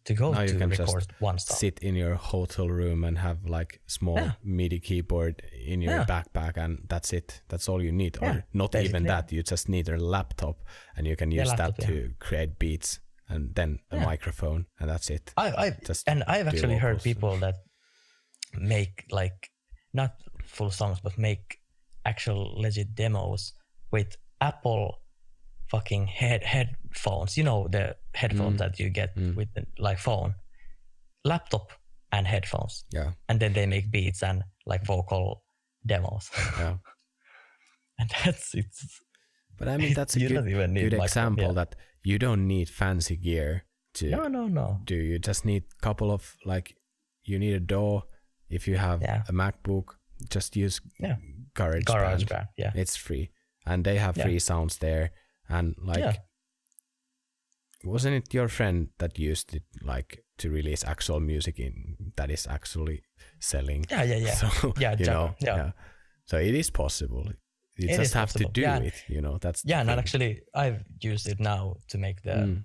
A: to go
B: now
A: to
B: you can
A: record
B: just
A: one song.
B: sit in your hotel room and have like small MIDI keyboard in your backpack, and that's it. That's all you need. Or not even that. You just need a laptop, and you can use that to create beats, and then a microphone, and that's it.
A: I've actually heard people that make like not full songs, but make actual legit demos with Apple fucking headphones. You know, the headphones that you get with the like phone, laptop and headphones.
B: Yeah.
A: And then they make beats and like vocal demos.
B: Yeah.
A: And it's.
B: But I mean, that's a good example that you don't need fancy gear to do. You just need a couple of you need a DAW. If you have a MacBook, just use GarageBand.
A: Yeah.
B: It's free. And they have free sounds there. And wasn't it your friend that used it like to release actual music that is actually selling?
A: Yeah.
B: So, So it is possible. You just have to do it, that's
A: and actually I've used it now to make the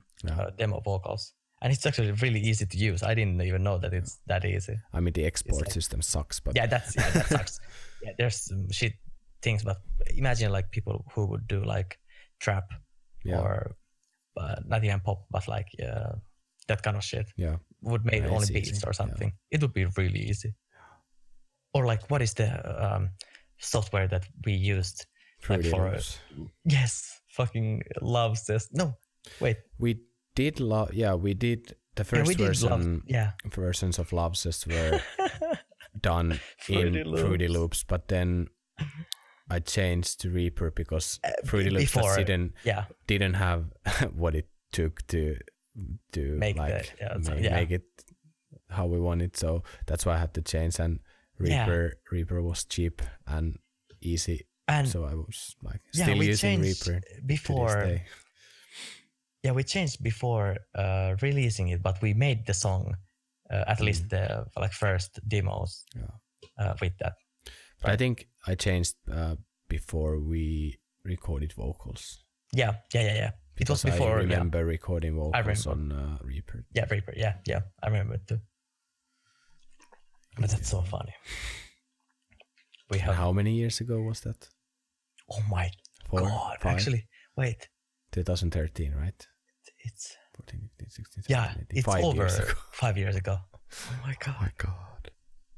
A: demo vocals, and it's actually really easy to use. I didn't even know that it's that easy.
B: I mean, the export system sucks, but
A: that sucks. There's some shit things, but imagine like people who would do like trap or not even pop, but like that kind of shit would make only beats easy. Or something. It would be really easy. Or like, what is the software that we used fucking Love Says no wait
B: we did the first versions of Love Says were done in Fruity Loops, but then I changed to Reaper because Fruity Loops didn't have what it took to make it how we wanted, so that's why I had to change. And Reaper was cheap and easy, and so I was like still using Reaper
A: before.
B: To this day.
A: Yeah, we changed before releasing it, but we made the song at least the first demos with that.
B: But I think I changed before we recorded vocals.
A: Yeah. It was before.
B: I remember recording vocals on Reaper.
A: Yeah, Reaper. Yeah. I remember it too. But that's so funny.
B: How many years ago was that?
A: Oh my god! Actually, wait.
B: 2013, right?
A: It's
B: 14, 15, 16, 17,
A: yeah.
B: 18,
A: It's
B: 5
A: over
B: years ago.
A: 5 years ago. Oh my god!
B: Oh my god!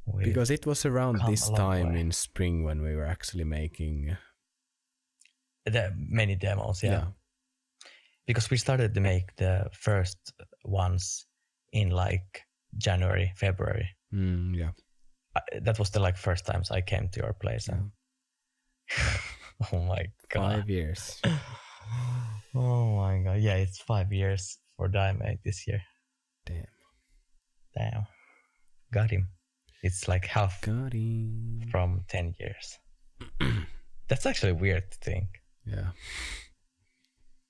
A: We've
B: Because it was around
A: come
B: this
A: a long
B: time
A: way.
B: in spring when we were actually making.
A: There are many demos, yeah.
B: Yeah.
A: Because we started to make the first ones in like January, February.
B: Yeah.
A: That was the like first times I came to your place. And oh my god!
B: 5 years.
A: Oh my god! Yeah, it's 5 years for Daime this year.
B: Damn.
A: Got him. It's like half
B: Got him.
A: from 10 years. That's actually weird to think.
B: Yeah.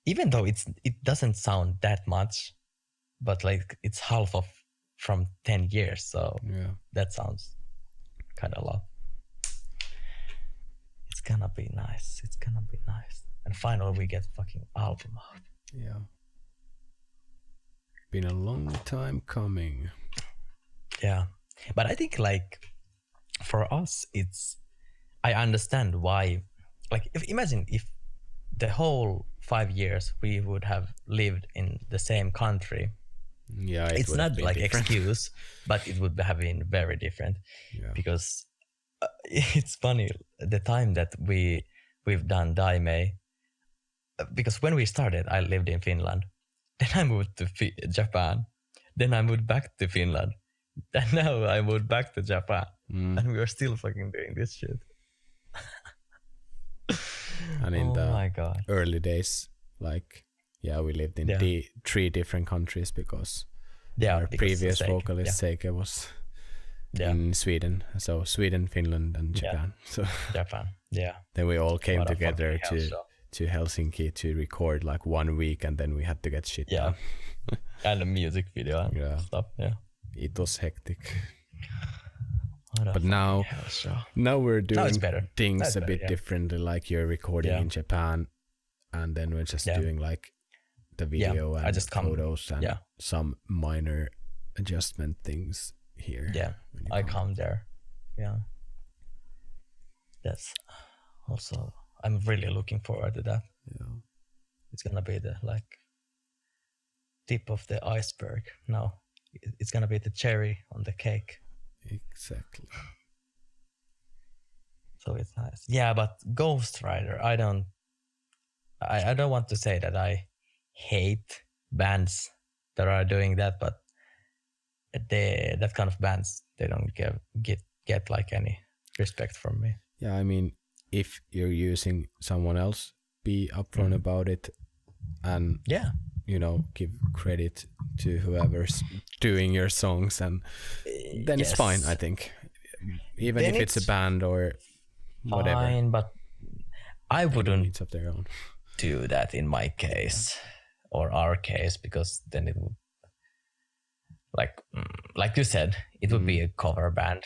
A: Even though it doesn't sound that much, but like it's half of from 10 years, so
B: Yeah.
A: that sounds kind of a lot. It's gonna be nice. It's gonna be nice. And finally we get fucking album out.
B: Yeah. Been a long time coming.
A: Yeah. But I think like for us I understand why, like imagine if the whole 5 years we would have lived in the same country.
B: Yeah,
A: It's not like
B: different.
A: excuse, but it would have been very different.
B: Yeah.
A: Because it's funny the time that we've done Daime, because when we started I lived in Finland, then I moved to Japan, then I moved back to Finland, and now I moved back to Japan, and we are still fucking doing this shit.
B: And in
A: my God.
B: early days, like, yeah, we lived in 3 different countries because our previous vocalist Seike was in Sweden. So Sweden, Finland, and Japan. So
A: Japan, yeah.
B: Then we all came together
A: to
B: to Helsinki to record like 1 week, and then we had to get shit done.
A: And a music video and stuff. Yeah,
B: it was hectic. But now we're doing things a bit differently. Like you're recording in Japan, and then we're just doing like the video and photos and some minor adjustment things here.
A: Yeah, I come there. Yeah, that's also. I'm really looking forward to that.
B: Yeah,
A: it's gonna be the like tip of the iceberg. No, it's gonna be the cherry on the cake.
B: Exactly.
A: So it's nice. Yeah, but Ghost Rider, I don't want to say that I hate bands that are doing that, but that kind of bands, they don't get like any respect from me.
B: Yeah, I mean, if you're using someone else, be upfront about it, and give credit to whoever's doing your songs, and then it's fine, I think. Even then if it's a band or whatever.
A: Fine, but I wouldn't
B: needs of their own.
A: do that in my case or our case, because then it would, like you said, it would be a cover band.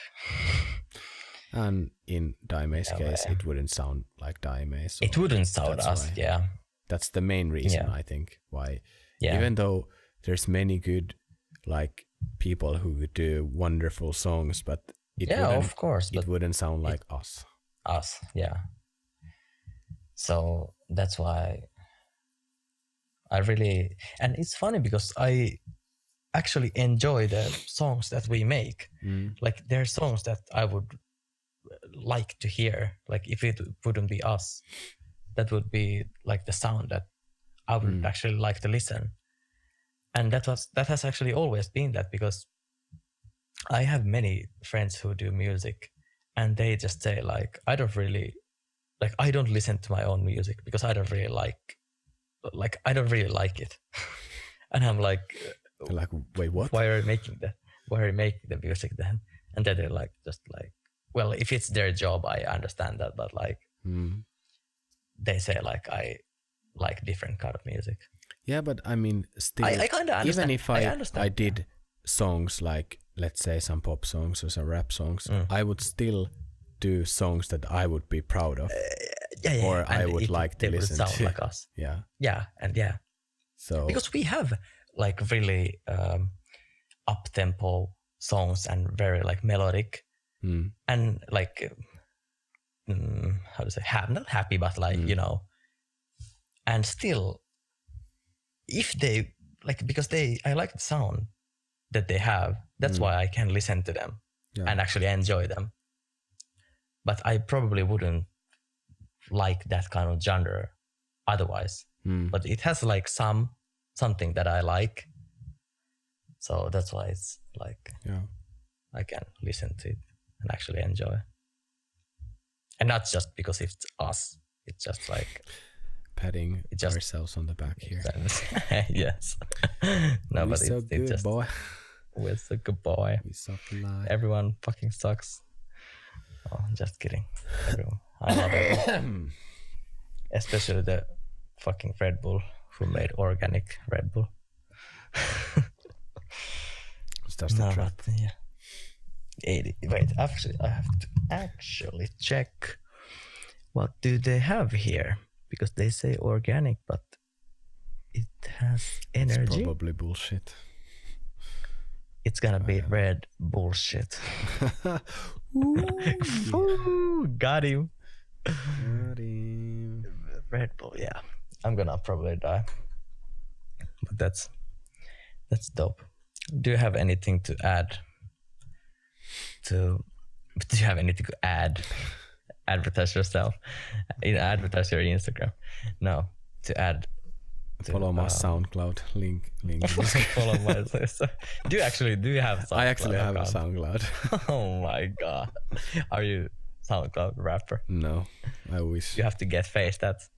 B: And in Daime's case, it wouldn't sound like Daime. So
A: it wouldn't sound us,
B: That's the main reason, I think, why. Yeah. Even though there's many good like people who would do wonderful songs, but it
A: of course,
B: it wouldn't sound like us.
A: So that's why I really, and it's funny because I actually enjoy the songs that we make. Like there are songs that I would like to hear. Like if it wouldn't be us, that would be like the sound that I would actually like to listen. And that has actually always been that, because I have many friends who do music, and they just say like, I don't listen to my own music because I don't really like it. And I'm like,
B: wait, what?
A: Why are you making that? Why are you making the music then? And then they're like, just like, well, if it's their job, I understand that, but like, they say like, I like different kind of music.
B: Yeah, but I mean, still,
A: I kind of understand.
B: Even if I did songs like, let's say, some pop songs or some rap songs, I would still do songs that I would be proud of, or I would like to listen to.
A: Sound like us. So because we have like really up tempo songs and very like melodic and like how to say, not happy, but like and still, if they like, because I like the sound that they have, that's why I can listen to them and actually enjoy them. But I probably wouldn't like that kind of genre otherwise. But it has like something that I like, so that's why it's like I can listen to it and actually enjoy, and not just because it's us. It's just like
B: patting ourselves on the back here.
A: Yes. No, but
B: so good, just, boy.
A: We're so good, boy.
B: We suck live.
A: Everyone fucking sucks. Oh, just kidding. Everyone. I love everyone. Especially the fucking Red Bull who made organic Red Bull.
B: No, but
A: yeah. 80. Wait, actually, I have to actually check. What do they have here? Because they say organic, but it has energy.
B: It's probably bullshit.
A: It's gonna be red bullshit. Ooh, got him. Red Bull, yeah. I'm gonna probably die. But that's dope. Do you have anything to add to advertise yourself? Advertise your Instagram? No, to add.
B: Follow my SoundCloud link.
A: Follow my. Do you have SoundCloud?
B: I actually have a SoundCloud.
A: Oh my god. Are you SoundCloud rapper?
B: No, I wish.
A: You have to get face tats.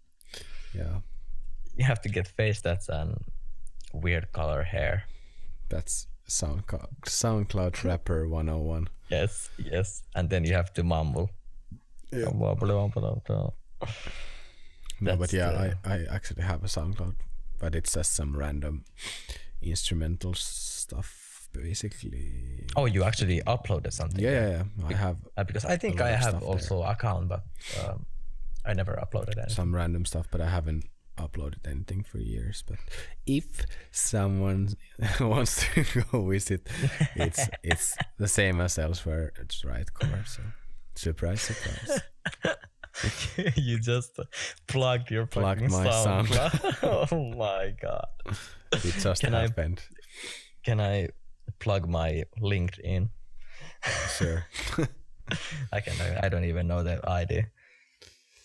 B: Yeah.
A: You have to get face tats and weird color hair.
B: That's SoundCloud rapper 101.
A: Yes. And then you have to mumble.
B: Yeah. No, but yeah, I actually have a SoundCloud, but it's just some random instrumental stuff, basically.
A: Oh, you actually uploaded something?
B: Yeah. I have.
A: Because I think I have also an account, but I never uploaded anything.
B: Some random stuff, but I haven't uploaded anything for years. But if someone wants to go visit, it's the same as elsewhere. It's riotcolor. So surprise.
A: You just plugged your fucking
B: my
A: sound. Oh my god.
B: It just happened.
A: Can I plug my LinkedIn?
B: Sure.
A: I don't even know the ID.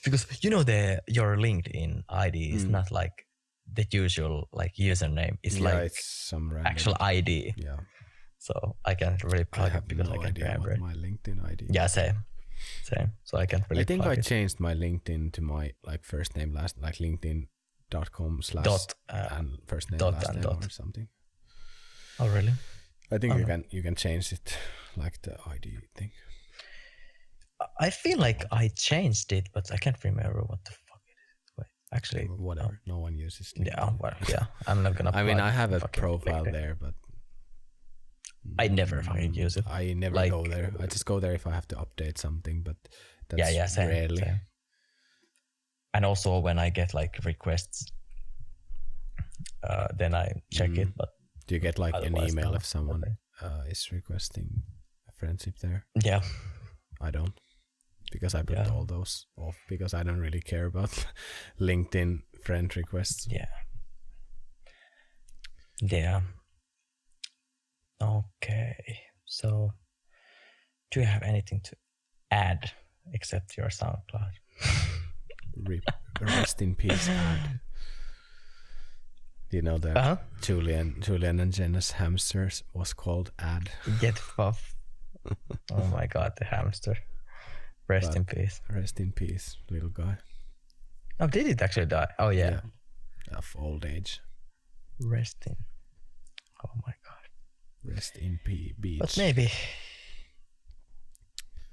A: Because your LinkedIn ID is not like the usual like username. It's
B: it's some random
A: actual ID.
B: Yeah.
A: So I can't really plug it because I can't remember
B: my LinkedIn ID.
A: Yeah, same. So I can't really.
B: I think
A: plug
B: I changed my LinkedIn to my like first name last, like linkedin.com/ and first name last name or something.
A: Oh really?
B: I think you can change it like the ID thing.
A: I feel like I changed it, but I can't remember what the fuck it is. Wait, actually,
B: whatever. No one uses LinkedIn.
A: Yeah, well, yeah. I'm not gonna.
B: I mean, I have a profile there, but
A: I never fucking use it.
B: I never go there. I just go there if I have to update something, but that's rarely. Same.
A: And also when I get like requests, then I check it. But
B: do you get like an email if someone is requesting a friendship there?
A: Yeah.
B: I don't, because I put all those off because I don't really care about LinkedIn friend requests.
A: Yeah. Okay. So, do you have anything to add except your SoundCloud?
B: Rest in peace, ad. Do you know that Julian and Jenna's hamsters was called Ad?
A: Get fuff. Oh my god, the hamster. Rest in peace.
B: Rest in peace, little guy.
A: Oh, did it actually die? Oh yeah.
B: Of old age.
A: Rest in. Oh my god.
B: Rest in beach.
A: But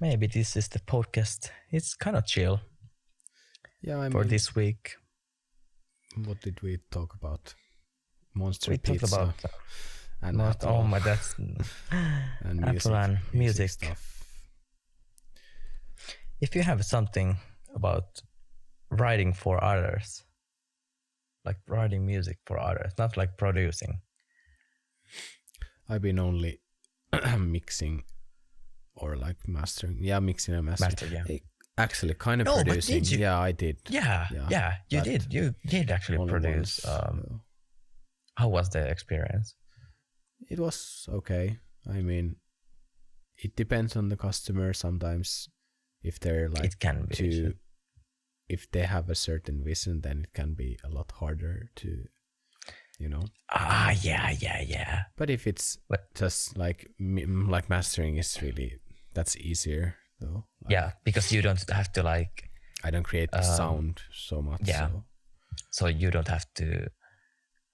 A: maybe this is the podcast. It's kind of chill.
B: Yeah,
A: for this week.
B: What did we talk about? Monster
A: we
B: pizza.
A: Talked about
B: and
A: that's
B: and
A: music
B: stuff.
A: If you have something about writing for others, like writing music for others, not like producing.
B: I've been only mixing or like mastering. Yeah, mixing and mastering. Actually, kind of
A: No, but
B: producing.
A: did you?
B: Yeah, I did.
A: Yeah, you
B: but
A: did. You did actually
B: only
A: produce.
B: once.
A: How was the experience?
B: It was okay. I mean, it depends on the customer. Sometimes, if they're like
A: It can be.
B: if they have a certain vision, then it can be a lot harder to,
A: Yeah.
B: But if it's just like like mastering is really, that's easier though. Like,
A: Yeah, because you don't have to like.
B: I don't create the sound so much.
A: Yeah. So you don't have to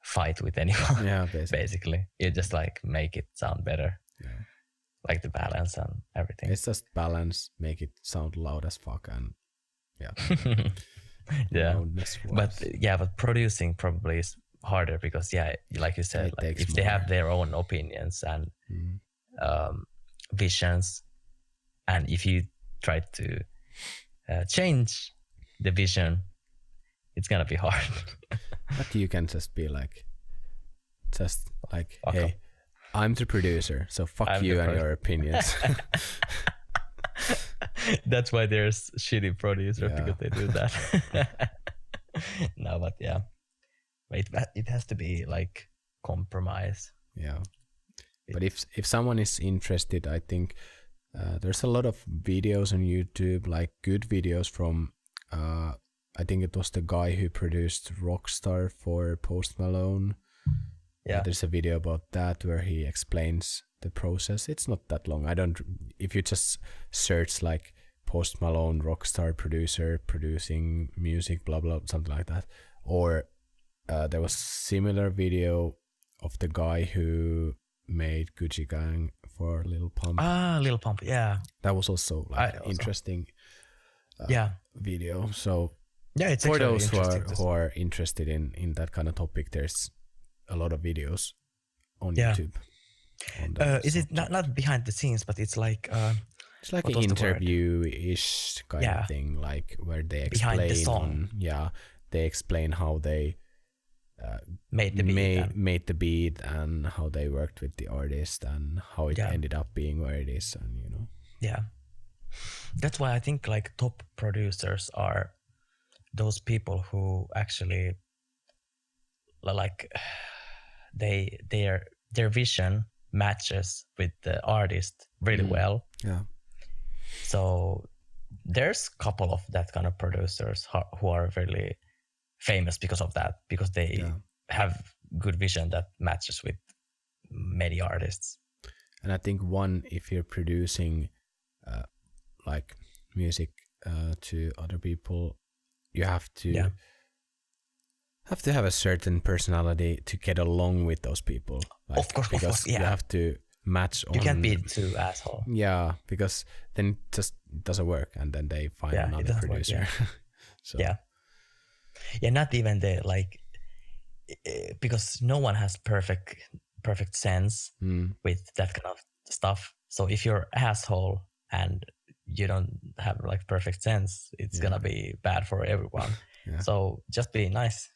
A: fight with anyone.
B: Yeah,
A: basically. You just like make it sound better.
B: Yeah.
A: Like the balance and everything.
B: It's just balance, make it sound loud as fuck, and
A: yeah.
B: loudness
A: But producing probably is harder because like you said, like if they have their own opinions and visions, and if you try to change the vision, it's gonna be hard.
B: But you can just be like,
A: fuck
B: hey,
A: up.
B: I'm the producer, so fuck
A: I'm
B: you and your opinions.
A: That's why there's shitty producers, because they do that. No, but yeah, it has to be like compromise.
B: Yeah, but if someone is interested, I think there's a lot of videos on YouTube, like good videos from I think it was the guy who produced Rockstar for Post Malone.
A: Yeah,
B: there's a video about that where he explains the process. It's not that long. If you just search like Post Malone Rockstar producer producing music, blah blah, something like that, or there was similar video of the guy who made Gucci Gang for Lil Pump.
A: Lil Pump, yeah.
B: That was also like interesting video. So
A: it's
B: for those who are interested in that kind of topic, there's a lot of videos on YouTube.
A: Is it not behind the scenes, but it's like
B: it's like an interview-ish kind of thing, like where they explain
A: behind the song.
B: They explain how they made the beat and how they worked with the artist and how it ended up being where it is, and
A: that's why I think like top producers are those people who actually like their vision matches with the artist really well.
B: Yeah.
A: So there's a couple of that kind of producers who are really famous because of that, because they have good vision that matches with many artists.
B: And I think if you're producing like music to other people, you have to have a certain personality to get along with those people. Like,
A: of course,
B: you have to match on.
A: You can't be too asshole.
B: Yeah, because then it just doesn't work, and then they find another producer. So.
A: Yeah, not even because no one has perfect sense with that kind of stuff. So if you're asshole and you don't have like perfect sense, it's gonna be bad for everyone. So just be nice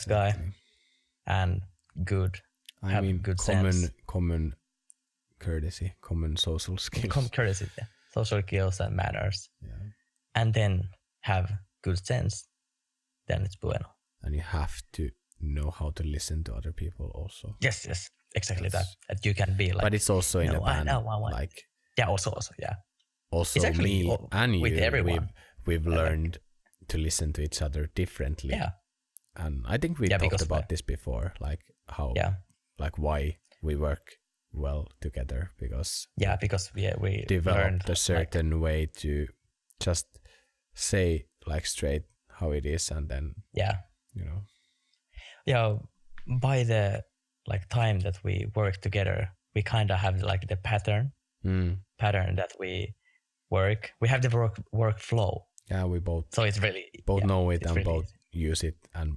A: guy and good.
B: I mean,
A: good sense.
B: common courtesy, common social skills.
A: Common courtesy, social skills and manners.
B: Yeah.
A: And then have good sense. Then it's bueno.
B: And you have to know how to listen to other people also.
A: Yes, exactly that. That you can be like.
B: But it's also in a band. Like.
A: Yeah, also, yeah.
B: Also, me and you,
A: with everyone.
B: We've learned to listen to each other differently.
A: Yeah.
B: And I think we talked about this before, like how, like why we work well together, because
A: we
B: developed a certain way to just say like straight how it is, and then
A: by the like time that we work together, we kind of have like the pattern that we work. We have the workflow.
B: Yeah, we both.
A: So it's really
B: know it and
A: really
B: both use it, and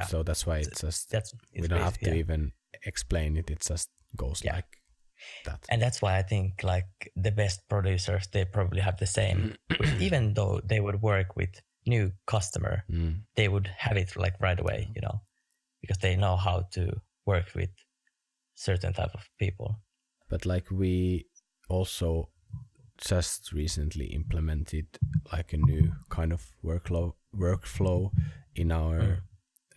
B: so that's why it's just we don't have to even explain it. It just goes like that.
A: And that's why I think like the best producers, they probably have the same. Even though they would work with new customer, they would have it like right away, because they know how to work with certain type of people.
B: But like we also just recently implemented like a new kind of workflow in our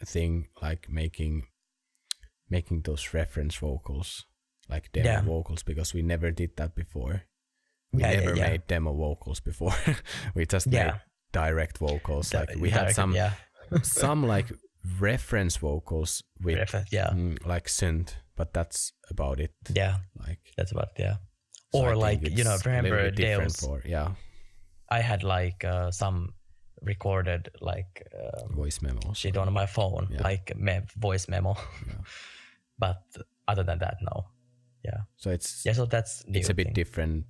B: thing, like making those reference vocals, like demo vocals, because we never did that before. We never made demo vocals before. We just made direct vocals. Like we had some like reference vocals with like synth, but that's about it.
A: Yeah,
B: like
A: that's about it. Yeah.
B: So
A: or like, you know, remember
B: Dale's?
A: I had like some recorded like
B: voice memos.
A: Shit on my phone, like voice memo.
B: Yeah.
A: But other than that, no. Yeah.
B: So it's
A: so that's
B: it's a bit different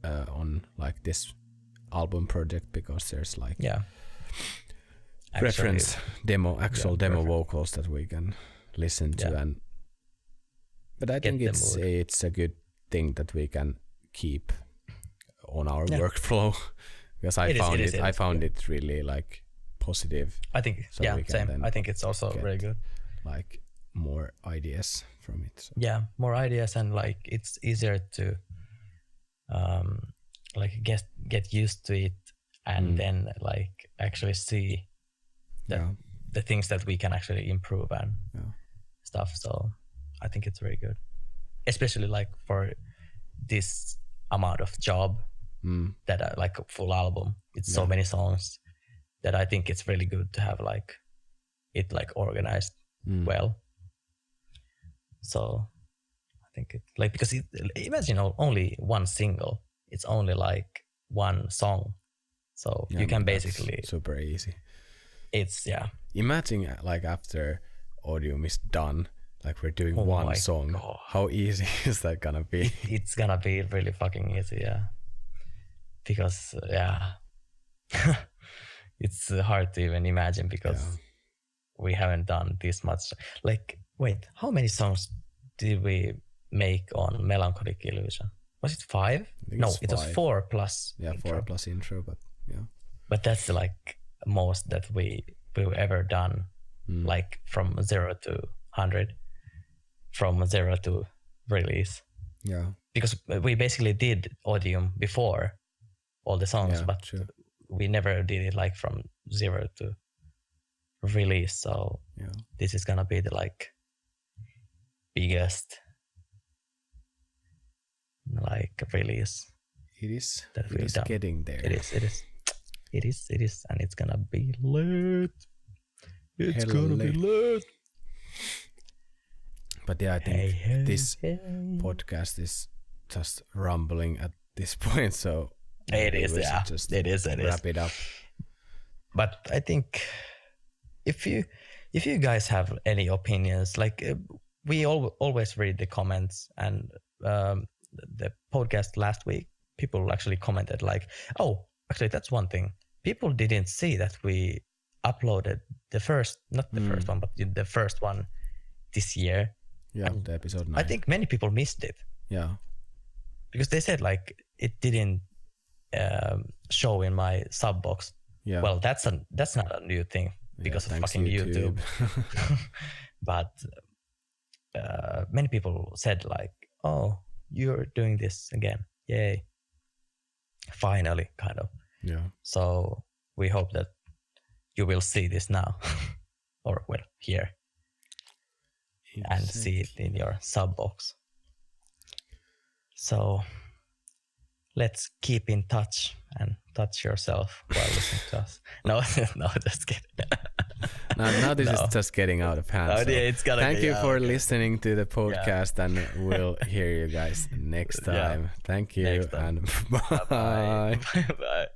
B: on like this album project, because there's like reference actual demo vocals that we can listen to, but I think it's a good thing that we can keep on our workflow, because I found it really like positive.
A: I think so same. I think it's also very good.
B: Like more ideas from it. So.
A: Yeah, more ideas, and like it's easier to like get used to it, and then like actually see the things that we can actually improve and stuff. So I think it's very good, especially like for this amount of job that like a full album. It's so many songs that I think it's really good to have like it like organized well. So I think it like, because imagine only one single, it's only like one song, so you can basically
B: super easy.
A: It's
B: imagine like after Audium is done, like we're doing one song. God. How easy is that gonna be?
A: It's gonna be really fucking easy, because it's hard to even imagine, because we haven't done this much. Like, wait, how many songs did we make on Melancholic Illusion? Was it 5? No, it was 4 plus.
B: Yeah, intro. 4 plus intro, but
A: But that's like most that we've ever done, like from 0 to 100, from 0 to release.
B: Yeah.
A: Because we basically did Audium before all the songs, but we never did it like from 0 to release. So this is gonna be the like biggest like release.
B: It is.
A: That
B: it is
A: done.
B: Getting there.
A: It is, and it's gonna be lit. It's gonna be lit.
B: But I think this podcast is just rumbling at this point, so
A: it is.
B: Just
A: it is.
B: Wrap it up.
A: But I think if you guys have any opinions, like we always read the comments, and the podcast last week, people actually commented like, oh, actually that's one thing. People didn't see that we uploaded the first, not the first one, but the first one this year.
B: Yeah, the episode 9.
A: I think many people missed it.
B: Yeah.
A: Because they said like it didn't show in my sub box. Yeah. Well, that's not a new thing because of fucking YouTube. But many people said like, oh, you're doing this again. Yay. Finally, kind of.
B: Yeah.
A: So we hope that you will see this now, or well, here, and see it in your sub box. So let's keep in touch and touch yourself while listening to us. No, just kidding.
B: Now this is just getting out of hand. So
A: it's gonna
B: thank you for listening to the podcast, and we'll hear you guys next time. Thank you, and bye.
A: Bye.